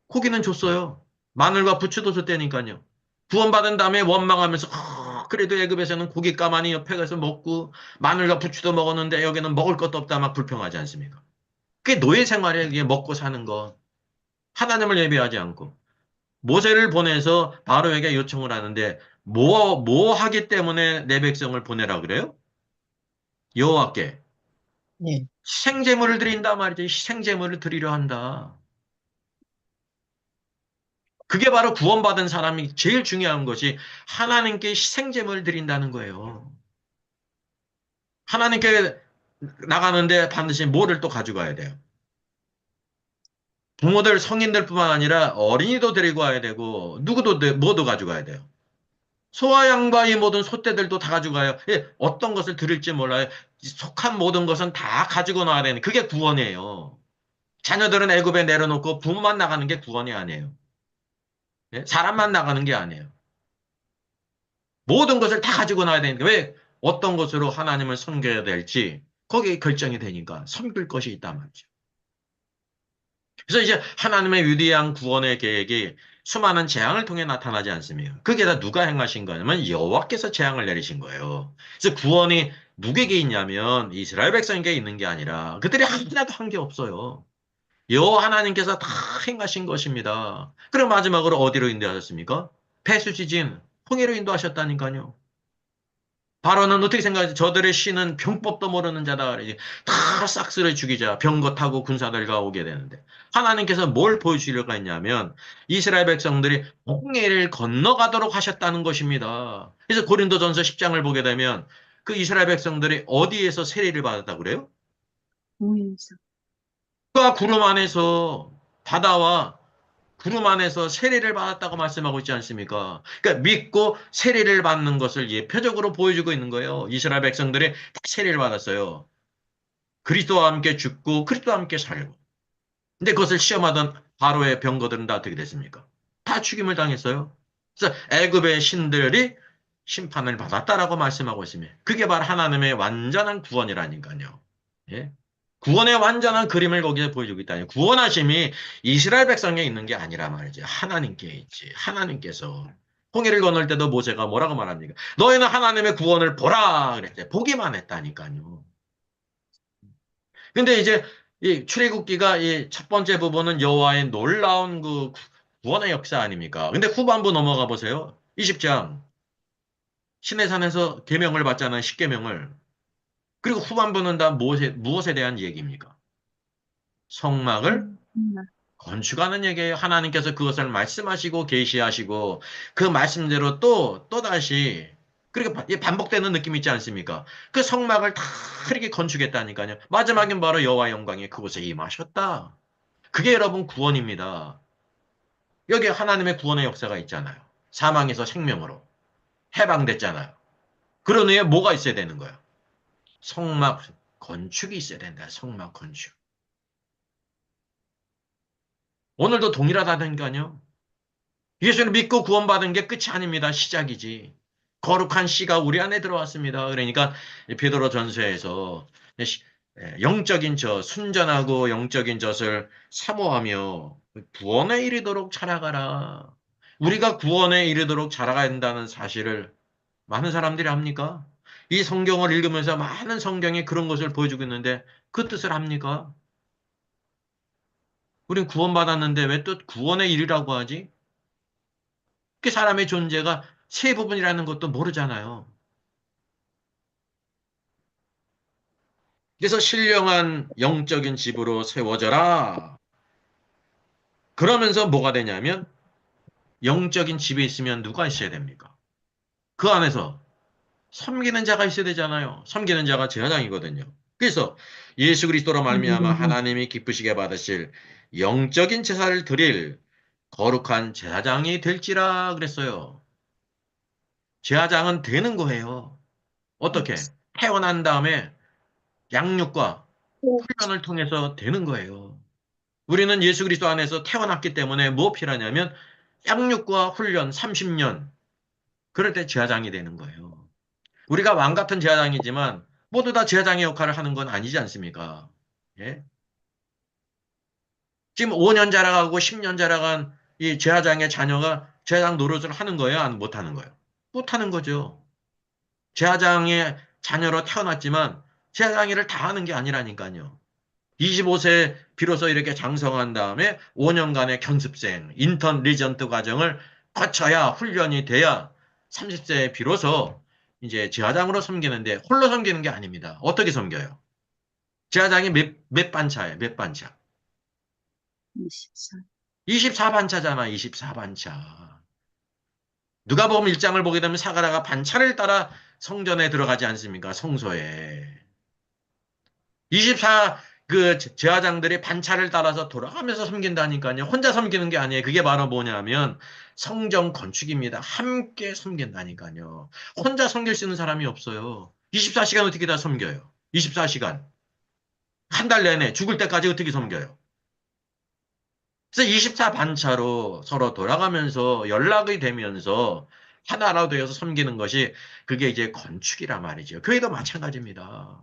고기는 줬어요. 마늘과 부추도 줬다니까요. 구원받은 다음에 원망하면서 그래도 애굽에서는 고기 가만히 옆에 가서 먹고 마늘과 부추도 먹었는데 여기는 먹을 것도 없다 막 불평하지 않습니까? 그게 노예 생활이에요. 이게 먹고 사는 거. 하나님을 예배하지 않고. 모세를 보내서 바로에게 요청을 하는데 뭐 하기 때문에 내 백성을 보내라 그래요? 여호와께 예. 희생제물을 드린다 말이죠. 희생제물을 드리려 한다. 그게 바로 구원받은 사람이 제일 중요한 것이 하나님께 희생제물을 드린다는 거예요. 하나님께 나가는데 반드시 뭐를 또 가져가야 돼요. 부모들, 성인들뿐만 아니라 어린이도 데리고 와야 되고 누구도 모두 가져가야 돼요. 소와 양과 이 모든 소떼들도 다 가져가요. 예, 어떤 것을 드릴지 몰라요. 속한 모든 것은 다 가지고 나와야 되는 그게 구원이에요. 자녀들은 애굽에 내려놓고 부모만 나가는 게 구원이 아니에요. 예? 사람만 나가는 게 아니에요. 모든 것을 다 가지고 나와야 되는데 왜 어떤 것으로 하나님을 섬겨야 될지 거기에 결정이 되니까 섬길 것이 있단 말이죠. 그래서 이제 하나님의 위대한 구원의 계획이 수많은 재앙을 통해 나타나지 않습니까? 그게 다 누가 행하신 거냐면 여호와께서 재앙을 내리신 거예요. 그래서 구원이 누구에게 있냐면 이스라엘 백성에게 있는 게 아니라 그들이 하나도 한 게 없어요. 여호와 하나님께서 다 행하신 것입니다. 그리고 마지막으로 어디로 인도하셨습니까? 배수지진, 홍해로 인도하셨다니까요. 바로는 어떻게 생각하지? 저들의 신은 병법도 모르는 자다. 이제 다 싹쓸이 죽이자. 병거 타고 군사들과 오게 되는데. 하나님께서 뭘 보여주려고 했냐면 이스라엘 백성들이 홍해를 건너가도록 하셨다는 것입니다. 그래서 고린도전서 10장을 보게 되면 그 이스라엘 백성들이 어디에서 세례를 받았다고 그래요? 홍해에서. 그가 구름 안에서 바다와 구름 안에서 세례를 받았다고 말씀하고 있지 않습니까? 그러니까 믿고 세례를 받는 것을 예표적으로 보여주고 있는 거예요. 이스라엘 백성들이 다 세례를 받았어요. 그리스도와 함께 죽고 그리스도와 함께 살고. 근데 그것을 시험하던 바로의 병거들은 다 어떻게 됐습니까? 다 죽임을 당했어요. 그래서 애굽의 신들이 심판을 받았다라고 말씀하고 있습니다. 그게 바로 하나님의 완전한 구원이라니까요. 예? 구원의 완전한 그림을 거기에 보여주고 있다니. 구원하심이 이스라엘 백성에 있는 게 아니라 말이지. 하나님께 있지. 하나님께서. 홍해를 건널 때도 모세가 뭐라고 말합니까? 너희는 하나님의 구원을 보라 그랬대. 보기만 했다니까요. 근데 이제 이 출애굽기가 이 첫 번째 부분은 여호와의 놀라운 그 구원의 역사 아닙니까? 근데 후반부 넘어가 보세요. 20장. 시내산에서 계명을 받잖아요. 십계명을. 그리고 후반부는 다 무엇에 대한 얘기입니까? 성막을 정말. 건축하는 얘기예요. 하나님께서 그것을 말씀하시고 계시하시고 그 말씀대로 또다시 그렇게 반복되는 느낌 있지 않습니까? 그 성막을 다 이렇게 건축했다니까요. 마지막엔 바로 여호와 영광이 그곳에 임하셨다. 그게 여러분 구원입니다. 여기 하나님의 구원의 역사가 있잖아요. 사망에서 생명으로 해방됐잖아요. 그런 후에 뭐가 있어야 되는 거예요? 성막 건축이 있어야 된다. 성막 건축. 오늘도 동일하다니까요. 예수를 믿고 구원받은 게 끝이 아닙니다. 시작이지. 거룩한 씨가 우리 안에 들어왔습니다. 그러니까 베드로 전서에서 영적인 순전하고 영적인 젖을 사모하며 구원에 이르도록 자라가라. 우리가 구원에 이르도록 자라가야 한다는 사실을 많은 사람들이 압니까? 이 성경을 읽으면서 많은 성경이 그런 것을 보여주고 있는데 그 뜻을 압니까? 우린 구원받았는데 왜 또 구원에 이르라고 하지? 그 사람의 존재가 세 부분이라는 것도 모르잖아요. 그래서 신령한 영적인 집으로 세워져라. 그러면서 뭐가 되냐면 영적인 집에 있으면 누가 있어야 됩니까? 그 안에서 섬기는 자가 있어야 되잖아요. 섬기는 자가 제사장이거든요. 그래서 예수 그리스도로 말미암아 하나님이 기쁘시게 받으실 영적인 제사를 드릴 거룩한 제사장이 될지라 그랬어요. 제사장은 되는 거예요. 어떻게? 태어난 다음에 양육과 훈련을 통해서 되는 거예요. 우리는 예수 그리스도 안에서 태어났기 때문에 뭐 필요하냐면 양육과 훈련 30년. 그럴 때 제사장이 되는 거예요. 우리가 왕 같은 제사장이지만 모두 다 제사장의 역할을 하는 건 아니지 않습니까? 예? 지금 5년 자라가고 10년 자라간 이 제사장의 자녀가 제사장 노릇을 하는 거예요? 안 못하는 거예요? 못하는 거죠. 제사장의 자녀로 태어났지만 제사장 일을 다 하는 게 아니라니까요. 25세 비로소 이렇게 장성한 다음에 5년간의 견습생, 인턴 리전트 과정을 거쳐야 훈련이 돼야 30세에 비로소 이제 제사장으로 섬기는데 홀로 섬기는 게 아닙니다. 어떻게 섬겨요? 제사장이 몇 반차예요? 몇 반차? 24. 24반차잖아, 24반차. 누가복음 1장을 보게 되면 사가랴가 반차를 따라 성전에 들어가지 않습니까? 성소에. 24 그 제사장들이 반차를 따라서 돌아가면서 섬긴다니까요. 혼자 섬기는 게 아니에요. 그게 바로 뭐냐면 성전 건축입니다. 함께 섬긴다니까요. 혼자 섬길 수 있는 사람이 없어요. 24시간 어떻게 다 섬겨요? 24시간. 한 달 내내 죽을 때까지 어떻게 섬겨요? 그래서 24 반차로 서로 돌아가면서 연락이 되면서 하나로 되어서 섬기는 것이 그게 이제 건축이란 말이죠. 교회도 마찬가지입니다.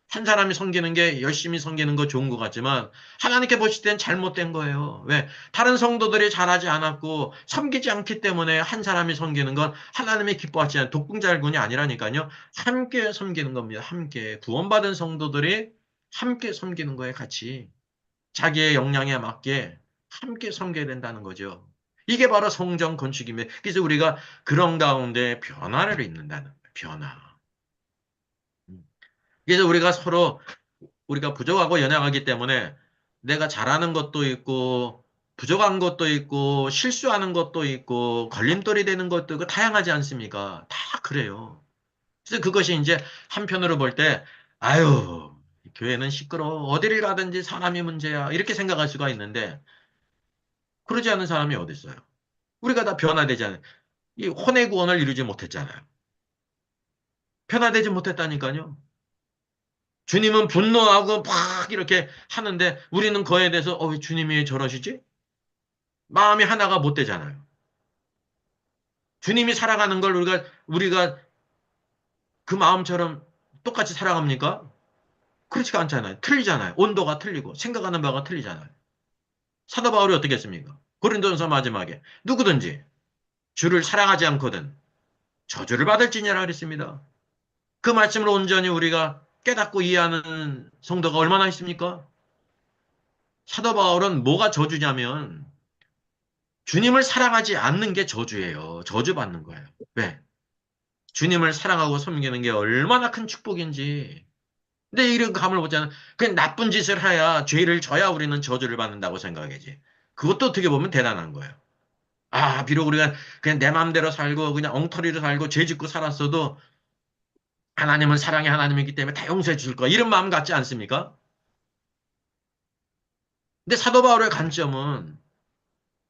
한 사람이 섬기는 게 열심히 섬기는 거 좋은 것 같지만 하나님께 보실 땐 잘못된 거예요. 왜? 다른 성도들이 잘하지 않았고 섬기지 않기 때문에 한 사람이 섬기는 건 하나님이 기뻐하지 않는 독분자일군이 아니라니까요. 함께 섬기는 겁니다. 함께 구원받은 성도들이 함께 섬기는 거에 같이 자기의 역량에 맞게 함께 섬겨야 된다는 거죠. 이게 바로 성전 건축입니다. 그래서 우리가 그런 가운데 변화를 입는다는 거예요. 변화. 그래서 우리가 서로 우리가 부족하고 연약하기 때문에 내가 잘하는 것도 있고 부족한 것도 있고 실수하는 것도 있고 걸림돌이 되는 것도 있고 다양하지 않습니까? 다 그래요. 그래서 그것이 이제 한편으로 볼 때 아유 교회는 시끄러워 어디를 가든지 사람이 문제야 이렇게 생각할 수가 있는데 그러지 않은 사람이 어디 있어요? 우리가 다 변화되잖아요. 이 혼의 구원을 이루지 못했잖아요. 변화되지 못했다니까요. 주님은 분노하고 막 이렇게 하는데 우리는 그에 대해서 왜 주님이 저러시지? 마음이 하나가 못 되잖아요. 주님이 살아가는 걸 우리가 그 마음처럼 똑같이 살아갑니까? 그렇지가 않잖아요. 틀리잖아요. 온도가 틀리고 생각하는 바가 틀리잖아요. 사도 바울이 어떻게 했습니까? 고린도전서 마지막에 누구든지 주를 사랑하지 않거든 저주를 받을지니라 그랬습니다. 그 말씀을 온전히 우리가 깨닫고 이해하는 성도가 얼마나 있습니까? 사도 바울은 뭐가 저주냐면 주님을 사랑하지 않는 게 저주예요. 저주받는 거예요. 왜? 주님을 사랑하고 섬기는 게 얼마나 큰 축복인지. 근데 이런 감을 못 잡는, 그냥 나쁜 짓을 해야, 죄를 져야 우리는 저주를 받는다고 생각하지. 그것도 어떻게 보면 대단한 거예요. 아, 비록 우리가 그냥 내 마음대로 살고, 그냥 엉터리로 살고, 죄 짓고 살았어도, 하나님은 사랑의 하나님이기 때문에 다 용서해 줄 거야. 이런 마음 같지 않습니까? 근데 사도 바울의 관점은,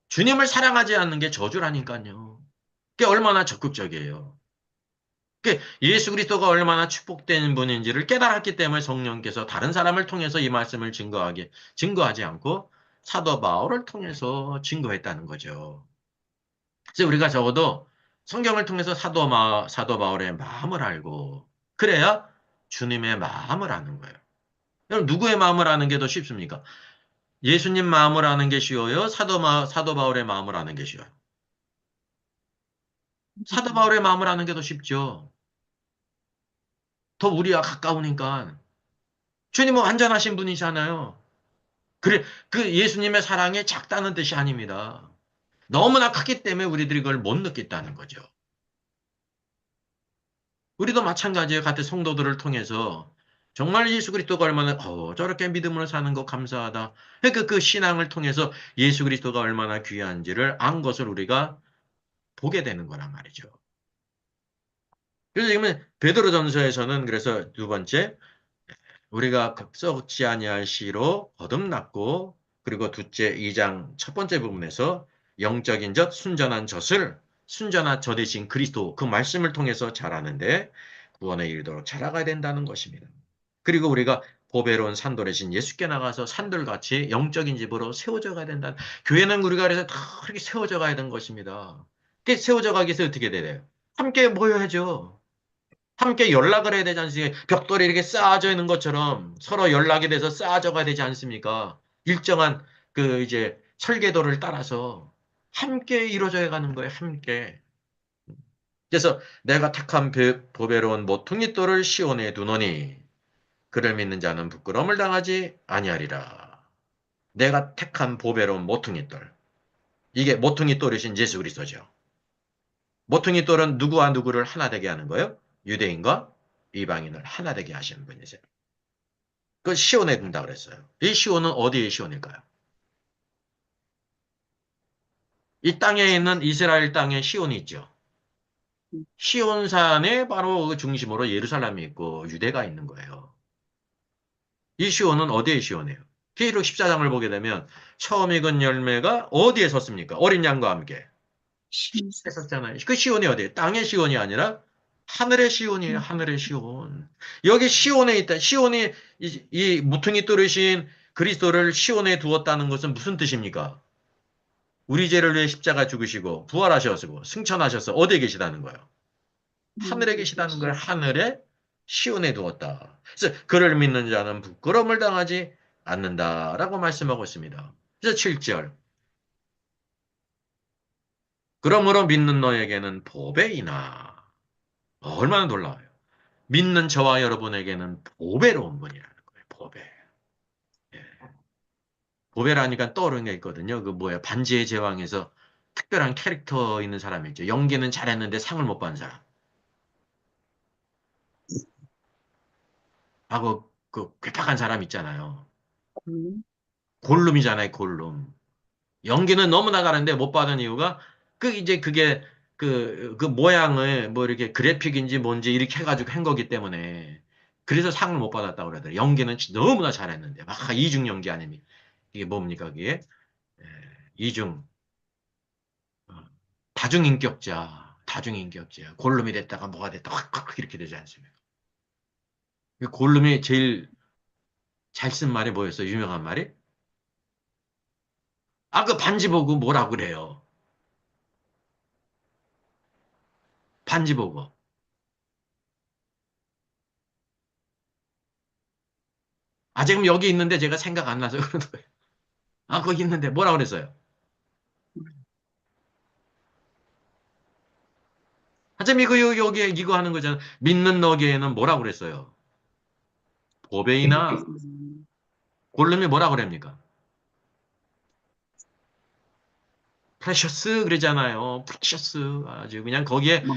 주님을 사랑하지 않는 게 저주라니까요. 그게 얼마나 적극적이에요. 예수 그리스도가 얼마나 축복된 분인지를 깨달았기 때문에 성령께서 다른 사람을 통해서 이 말씀을 증거하지 않고 사도 바울을 통해서 증거했다는 거죠. 그래서 우리가 적어도 성경을 통해서 사도 바울의 마음을 알고 그래야 주님의 마음을 아는 거예요. 그럼 누구의 마음을 아는 게 더 쉽습니까? 예수님 마음을 아는 게 쉬워요? 사도 바울의 마음을 아는 게 쉬워요? 사도 바울의 마음을 아는 게 더 쉽죠. 더 우리와 가까우니까. 주님은 완전하신 분이잖아요. 그래, 그 예수님의 사랑이 작다는 뜻이 아닙니다. 너무나 크기 때문에 우리들이 그걸 못 느꼈다는 거죠. 우리도 마찬가지예요. 같은 성도들을 통해서 정말 예수 그리스도가 얼마나 저렇게 믿음으로 사는 거 감사하다. 그러니까 그 신앙을 통해서 예수 그리스도가 얼마나 귀한지를 안 것을 우리가 보게 되는 거란 말이죠. 그래서 지금 베드로전서에서는 그래서 두 번째 우리가 썩지 아니할 씨로 거듭났고 그리고 둘째 2장 첫 번째 부분에서 영적인 젖 순전한 젖을 순전한 저 대신 그리스도 그 말씀을 통해서 자라는데 구원에 이르도록 자라가야 된다는 것입니다. 그리고 우리가 보배로운 산돌이신 예수께 나가서 산돌같이 영적인 집으로 세워져 가야 된다. 교회는 우리가 그래서 다 그렇게 세워져 가야 되는 것입니다. 그게 세워져 가기 위해서 어떻게 돼요? 함께 모여야죠. 함께 연락을 해야 되지 않습니까? 벽돌이 이렇게 쌓아져 있는 것처럼 서로 연락이 돼서 쌓아져 가야 되지 않습니까? 일정한 그 이제 설계도를 따라서 함께 이루어져 가는 거예요, 함께. 그래서 내가 택한 보배로운 모퉁이 돌을 시온에 두노니 그를 믿는 자는 부끄러움을 당하지 아니하리라. 내가 택한 보배로운 모퉁이 돌. 이게 모퉁이 돌이신 예수 그리스도죠. 모퉁이 돌은 누구와 누구를 하나 되게 하는 거예요? 유대인과 이방인을 하나 되게 하시는 분이세요. 그걸 시온에 둔다 그랬어요. 이 시온은 어디의 시온일까요? 이 땅에 있는 이스라엘 땅에 시온이 있죠. 시온산에 바로 그 중심으로 예루살렘이 있고 유대가 있는 거예요. 이 시온은 어디의 시온이에요? 계시록 14장을 보게 되면 처음 익은 열매가 어디에 섰습니까? 어린 양과 함께. 신사. 했었잖아요. 그 시온이 어디예요? 땅의 시온이 아니라 하늘의 시온이에요. 하늘의 시온. 여기 시온에 있다. 시온이 이 무퉁이 뚫으신 그리스도를 시온에 두었다는 것은 무슨 뜻입니까? 우리 죄를 위해 십자가 죽으시고 부활하셔서 승천하셔서 어디에 계시다는 거예요? 하늘에 계시다는 걸 하늘에 시온에 두었다. 그래서 그를 믿는 자는 부끄러움을 당하지 않는다라고 말씀하고 있습니다. 그래서 7절. 그러므로 믿는 너에게는 보배이나 얼마나 놀라워요. 믿는 저와 여러분에게는 보배로운 분이라는 거예요. 보배. 예. 보배라니까 떠오르는 게 있거든요. 그 뭐야 반지의 제왕에서 특별한 캐릭터 있는 사람이 있죠. 연기는 잘했는데 상을 못 받은 사람. 하고 그 괴팍한 사람 있잖아요. 음. 골룸이잖아요. 골룸. 연기는 너무나 가는데 못 받은 이유가 그 이제 그게 그 모양을 뭐 이렇게 그래픽인지 뭔지 이렇게 해가지고 한 거기 때문에 그래서 상을 못 받았다고 그러더라고요. 연기는 너무나 잘했는데 막 이중 연기 아닙니까? 이게 뭡니까 그게? 예, 이중 어, 다중인격자 골룸이 됐다가 뭐가 됐다 확 이렇게 되지 않습니까? 그 골룸이 제일 잘 쓴 말이 뭐였어요? 유명한 말이? 아, 그 반지 보고 뭐라고 그래요? 반지 보고. 아, 지금 여기 있는데 제가 생각 안 나서 그러는 거예요. 아, 거기 있는데 뭐라 그랬어요? 하여튼 이거 여기에 이거 하는 거잖아. 믿는 너기에는 뭐라 그랬어요? 보배이나 음, 골룸이 뭐라 그럽니까? 프레셔스 그러잖아요. 프레셔스 아주 그냥 거기에 뭐,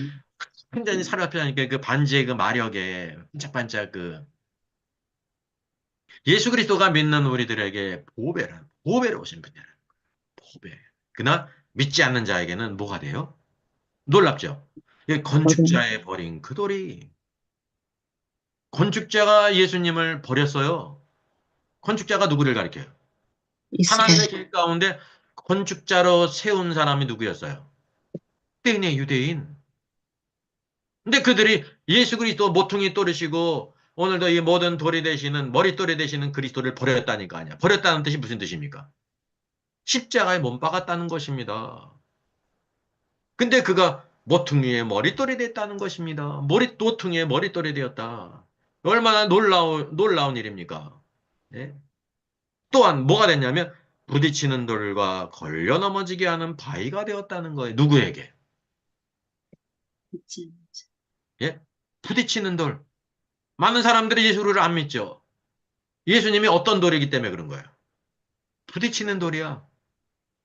굉장히 사로잡히니까 그 반지의 그 마력에 반짝반짝 그 예수 그리스도가 믿는 우리들에게 보배를 오신 분이라 보배. 그러나 믿지 않는 자에게는 뭐가 돼요? 놀랍죠. 이 어린 건축자의 버린 그 돌이 건축자가 예수님을 버렸어요. 건축자가 누구를 가리켜요? 이스라엘. 하나님의 길 가운데 건축자로 세운 사람이 누구였어요? 유대인의 유대인. 근데 그들이 예수 그리스도 모퉁이 또르시고 오늘도 이 모든 돌이 되시는 머릿돌이 되시는 그리스도를 버렸다니까 아니야. 버렸다는 뜻이 무슨 뜻입니까? 십자가에 못 박았다는 것입니다. 근데 그가 모퉁이의 머릿돌이 됐다는 것입니다. 모퉁이의 머릿돌이 되었다. 얼마나 놀라운 일입니까? 예? 또한 뭐가 됐냐면 부딪히는 돌과 걸려 넘어지게 하는 바위가 되었다는 거예요. 누구에게? 있지. 예? 부딪히는 돌. 많은 사람들이 예수를 안 믿죠. 예수님이 어떤 돌이기 때문에 그런 거예요. 부딪히는 돌이야.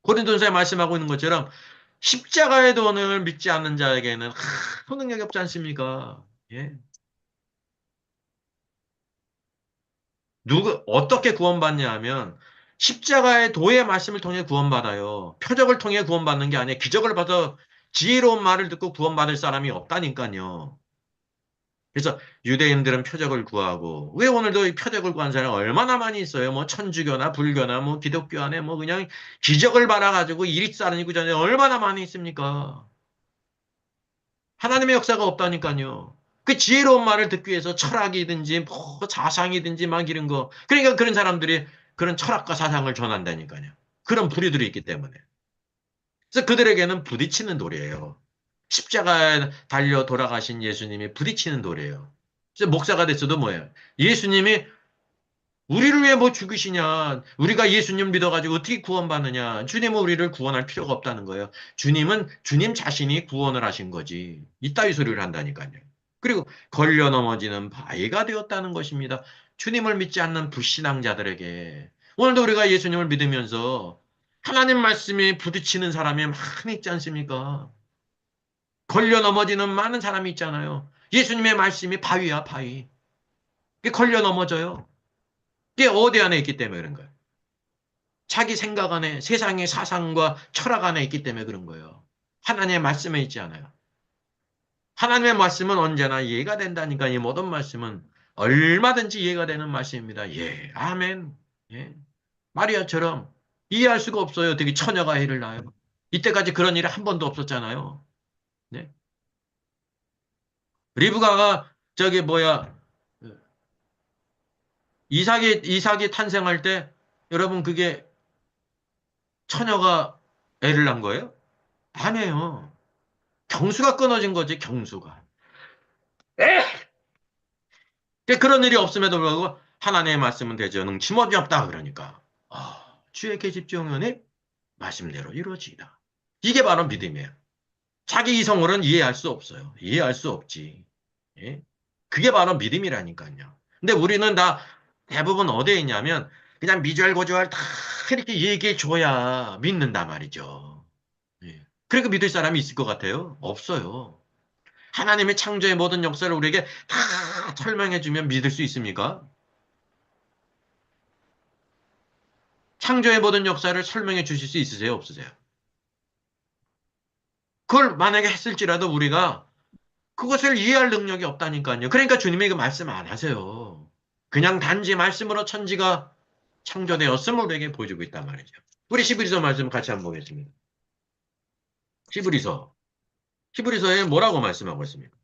고린도전서에 말씀하고 있는 것처럼 십자가의 돈을 믿지 않는 자에게는 능력이 없지 않습니까? 예. 어떻게 구원받냐 하면 십자가의 도의 말씀을 통해 구원받아요. 표적을 통해 구원받는 게 아니에요. 기적을 받아 지혜로운 말을 듣고 구원받을 사람이 없다니까요. 그래서 유대인들은 표적을 구하고 왜 오늘도 이 표적을 구한 사람이 얼마나 많이 있어요. 뭐 천주교나 불교나 뭐 기독교 안에 뭐 그냥 기적을 받아가지고 일익사는이고 전에 얼마나 많이 있습니까? 하나님의 역사가 없다니까요. 그 지혜로운 말을 듣기 위해서 철학이든지 뭐 사상이든지 막 이런 거. 그러니까 그런 사람들이 그런 철학과 사상을 전한다니까요. 그런 부류들이 있기 때문에. 그래서 그들에게는 부딪히는 돌이에요. 십자가에 달려 돌아가신 예수님이 부딪히는 돌이에요. 그래서 목사가 됐어도 뭐예요? 예수님이 우리를 왜 뭐 죽으시냐? 우리가 예수님 믿어가지고 어떻게 구원받느냐? 주님은 우리를 구원할 필요가 없다는 거예요. 주님은 주님 자신이 구원을 하신 거지. 이따위 소리를 한다니까요. 그리고 걸려 넘어지는 바위가 되었다는 것입니다. 주님을 믿지 않는 불신앙자들에게. 오늘도 우리가 예수님을 믿으면서 하나님 말씀이 부딪히는 사람이 많이 있지 않습니까? 걸려 넘어지는 많은 사람이 있잖아요. 예수님의 말씀이 바위야, 바위. 그게 걸려 넘어져요. 그게 어디 안에 있기 때문에 그런 거예요. 자기 생각 안에 세상의 사상과 철학 안에 있기 때문에 그런 거예요. 하나님의 말씀에 있지 않아요. 하나님의 말씀은 언제나 이해가 된다니까 이 모든 말씀은 얼마든지 이해가 되는 말씀입니다. 예, 아멘. 예. 마리아처럼 이해할 수가 없어요. 되게 처녀가 애를 낳아요. 이때까지 그런 일이 한 번도 없었잖아요. 네? 리브가가 저기 뭐야 이삭이 탄생할 때 여러분 그게 처녀가 애를 낳은 거예요? 아니에요. 경수가 끊어진 거지, 경수가. 그런 일이 없음에도 불구하고 하나님의 말씀은 되죠. 능침없이 없다 그러니까. 주의 계집종연이 말씀대로 이루어지이다. 이게 바로 믿음이에요. 자기 이성으로는 이해할 수 없어요. 이해할 수 없지. 예? 그게 바로 믿음이라니까요. 근데 우리는 다 대부분 어디에 있냐면 그냥 미절고절 다 이렇게 얘기해 줘야 믿는단 말이죠. 예. 그러니까 믿을 사람이 있을 것 같아요? 없어요. 하나님의 창조의 모든 역사를 우리에게 다 설명해 주면 믿을 수 있습니까? 창조의 모든 역사를 설명해 주실 수 있으세요? 없으세요? 그걸 만약에 했을지라도 우리가 그것을 이해할 능력이 없다니까요. 그러니까 주님이 그 말씀 안 하세요. 그냥 단지 말씀으로 천지가 창조되었음을 우리에게 보여주고 있단 말이죠. 우리 시브리서 말씀 같이 한번 보겠습니다. 시브리서. 시브리서에 뭐라고 말씀하고 있습니까?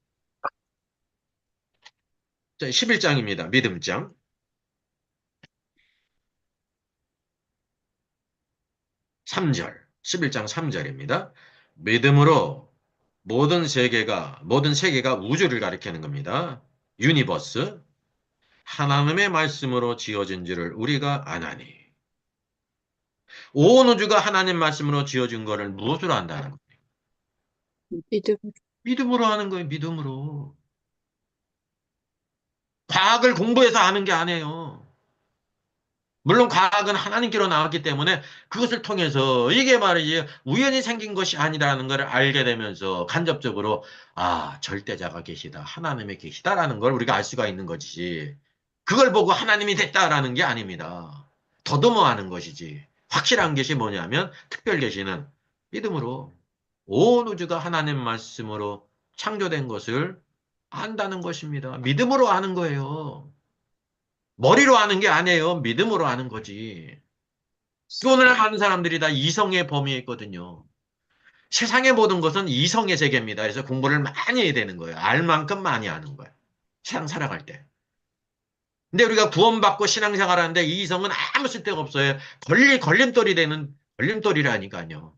자, 11장입니다. 믿음장. 3절. 11장 3절입니다. 믿음으로 모든 세계가 우주를 가리키는 겁니다. 유니버스. 하나님의 말씀으로 지어진 줄을 우리가 아나니. 온 우주가 하나님 말씀으로 지어진 거를 무엇으로 안다는 거예요? 믿음, 믿음으로 하는 거예요, 믿음으로. 과학을 공부해서 아는 게 아니에요. 물론 과학은 하나님께로 나왔기 때문에 그것을 통해서 이게 말이지 우연히 생긴 것이 아니라는 걸 알게 되면서 간접적으로 아, 절대자가 계시다. 하나님이 계시다라는 걸 우리가 알 수가 있는 것이지. 그걸 보고 하나님이 됐다라는 게 아닙니다. 더듬어 하는 것이지. 확실한 것이 뭐냐면 특별 계시는 믿음으로 온 우주가 하나님 말씀으로 창조된 것을 안다는 것입니다. 믿음으로 아는 거예요. 머리로 아는 게 아니에요. 믿음으로 아는 거지. 오늘 많은 사람들이 다 이성의 범위에 있거든요. 세상의 모든 것은 이성의 세계입니다. 그래서 공부를 많이 해야 되는 거예요. 알 만큼 많이 아는 거예요. 세상 살아갈 때. 근데 우리가 구원받고 신앙생활 하는데 이 이성은 아무 쓸데가 없어요. 걸림돌이 되는 걸림돌이라니까요.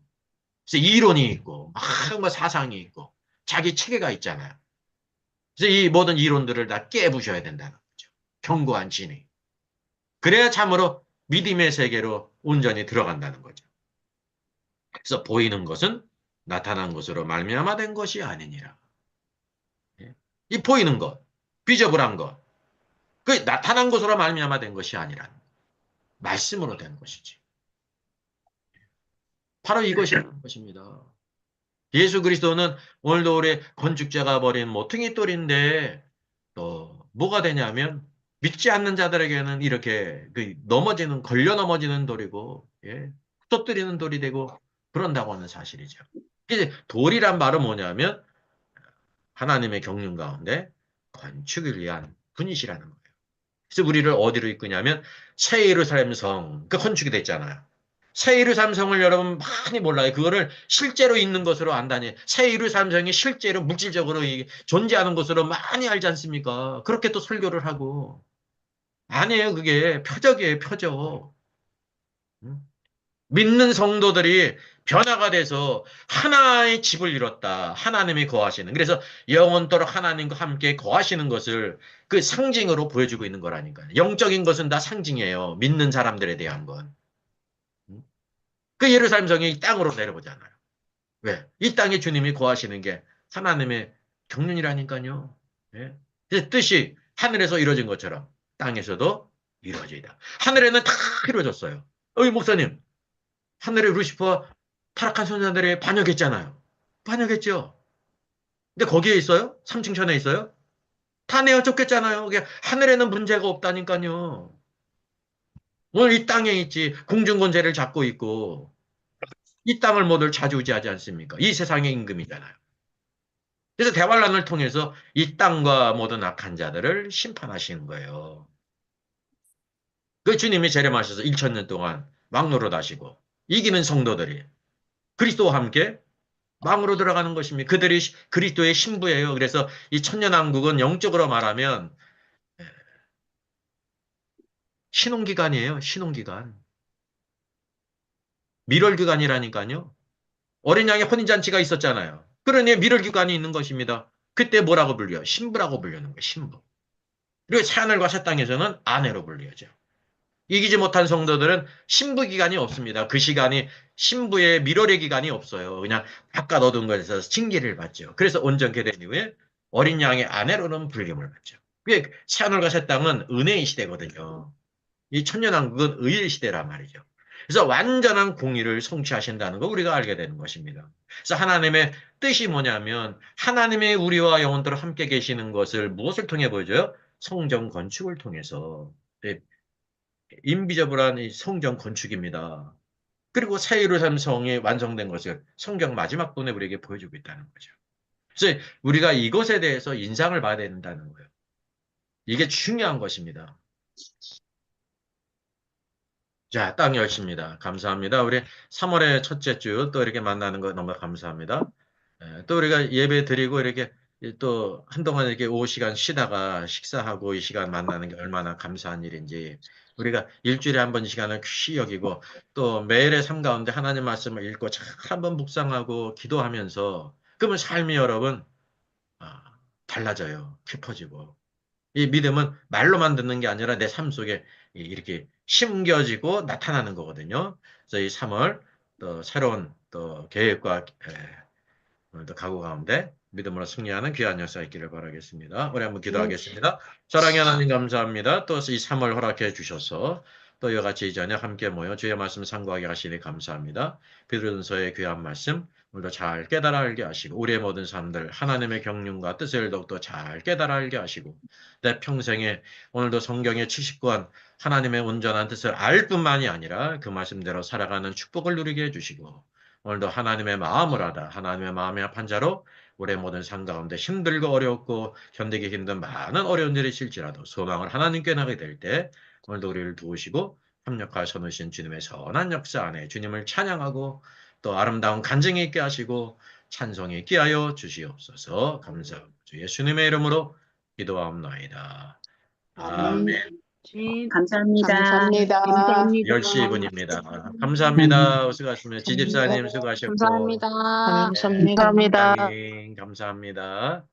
그래서 이론이 있고, 막 사상이 있고, 자기 체계가 있잖아요. 그래서 이 모든 이론들을 다 깨부셔야 된다는 거죠. 견고한 진리. 그래야 참으로 믿음의 세계로 온전히 들어간다는 거죠. 그래서 보이는 것은 나타난 것으로 말미암아 된 것이 아니니라. 예. 이 보이는 것, 비저블한 것, 그 나타난 것으로 말미암아 된 것이 아니라 말씀으로 된 것이지. 바로 이것이라는 것입니다. 예수 그리스도는 오늘도 우리 건축자가 버린 모퉁이 돌인데 또 뭐가 되냐면 믿지 않는 자들에게는 이렇게 걸려 넘어지는 돌이고 예, 흩어뜨리는 돌이 되고 그런다고 하는 사실이죠. 이제 돌이란 말은 뭐냐면 하나님의 경륜 가운데 건축을 위한 분이시라는 거예요. 그래서 우리를 어디로 이끄냐면 새 예루살렘 성, 그 건축이 됐잖아요. 새 예루살렘 성을 여러분 많이 몰라요. 그거를 실제로 있는 것으로 안다니. 새 예루살렘 성이 실제로 물질적으로 존재하는 것으로 많이 알지 않습니까? 그렇게 또 설교를 하고. 아니에요. 그게 표적이에요. 표적. 응? 믿는 성도들이 변화가 돼서 하나의 집을 이뤘다. 하나님이 거하시는. 그래서 영원토록 하나님과 함께 거하시는 것을 그 상징으로 보여주고 있는 거라니까요. 영적인 것은 다 상징이에요. 믿는 사람들에 대한 건. 그 예루살렘 성이 이 땅으로 내려오잖아요. 왜? 이 땅에 주님이 거하시는 게 하나님의 경륜이라니까요. 예? 그 뜻이 하늘에서 이루어진 것처럼 땅에서도 이루어지다. 하늘에는 다 이루어졌어요. 목사님, 하늘에 루시퍼 타락한 선자들이 반역했잖아요. 반역했죠. 근데 거기에 있어요? 3층 천에 있어요? 다 내어 쫓겼잖아요. 그게 하늘에는 문제가 없다니까요. 오늘 이 땅에 있지. 공중권세를 잡고 있고 이 땅을 모두 좌지우지하지 않습니까? 이 세상의 임금이잖아요. 그래서 대환란을 통해서 이 땅과 모든 악한 자들을 심판하시는 거예요. 그 주님이 재림하셔서 1천년 동안 왕노릇 하시고 이기는 성도들이 그리스도와 함께 망으로 들어가는 것입니다. 그들이 그리스도의 신부예요. 그래서 이 천년왕국은 영적으로 말하면 신혼기간이에요. 신혼기간. 밀월기간이라니까요. 어린 양의 혼인잔치가 있었잖아요. 그러니 밀월기간이 있는 것입니다. 그때 뭐라고 불려요? 신부라고 불리는 거예요. 신부. 그리고 새하늘과 새 땅에서는 아내로 불리죠. 이기지 못한 성도들은 신부 기간이 없습니다. 그 시간이 신부의 밀월의 기간이 없어요. 그냥 바깥 어두운 것에서 징계를 받죠. 그래서 온전케 된 이후에 어린 양의 아내로는 불림을 받죠. 그게 새하늘과 새 땅은 은혜의 시대거든요. 이 천년왕국은 의의 시대란 말이죠. 그래서 완전한 공의를 성취하신다는 거 우리가 알게 되는 것입니다. 그래서 하나님의 뜻이 뭐냐면 하나님의 우리와 영원토록 함께 계시는 것을 무엇을 통해 보여줘요? 성전 건축을 통해서 인비저블한 이 성전 건축입니다. 그리고 새 예루살렘 성이 완성된 것을 성경 마지막 분에 우리에게 보여주고 있다는 거죠. 그래서 우리가 이것에 대해서 인상을 봐야 된다는 거예요. 이게 중요한 것입니다. 자, 땅 열심입니다. 감사합니다. 우리 3월의 첫째 주 또 이렇게 만나는 거 너무 감사합니다. 또 우리가 예배 드리고 이렇게 또 한동안 이렇게 오후 시간 쉬다가 식사하고 이 시간 만나는 게 얼마나 감사한 일인지 우리가 일주일에 한 번 시간을 귀히 여기고 또 매일의 삶 가운데 하나님 말씀을 읽고 참 한번 묵상하고 기도하면서 그러면 삶이 여러분 달라져요. 깊어지고. 이 믿음은 말로만 듣는 게 아니라 내 삶 속에 이렇게 심겨지고 나타나는 거거든요. 그래서 이 3월 또 새로운 또 계획과 오늘도 각오 가운데 믿음으로 승리하는 귀한 역사 있기를 바라겠습니다. 우리 한번 기도하겠습니다. 사랑의 하나님 감사합니다. 또 이 3월 허락해 주셔서 또 이와 같이 이 저녁 함께 모여 주의 말씀 상고하게 하시니 감사합니다. 베드로전서의 귀한 말씀 오늘도 잘 깨달아 알게 하시고 우리의 모든 삶들 하나님의 경륜과 뜻을 더욱더 잘 깨달아 알게 하시고 내 평생에 오늘도 성경의 지식과 하나님의 온전한 뜻을 알 뿐만이 아니라 그 말씀대로 살아가는 축복을 누리게 해주시고 오늘도 하나님의 마음을 하다 하나님의 마음의 합한 자로 우리의 모든 삶 가운데 힘들고 어렵고 견디기 힘든 많은 어려운 일이 있을지라도 소망을 하나님께 나게 될 때 오늘도 우리를 도우시고 협력하여 놓으신 주님의 선한 역사 안에 주님을 찬양하고 또 아름다운 간증이 있게 하시고 찬송이 있게 하여 주시옵소서. 감사합니다. 주 예수님의 이름으로 기도하옵나이다. 아멘. 네, 감사합니다. 감사합니다. 감사합니다. 10시 분입니다. 감사합니다. 수고하셨습니다. 지집사님 수고하셨고 감사합니다. 감사합니다. 감사합니다.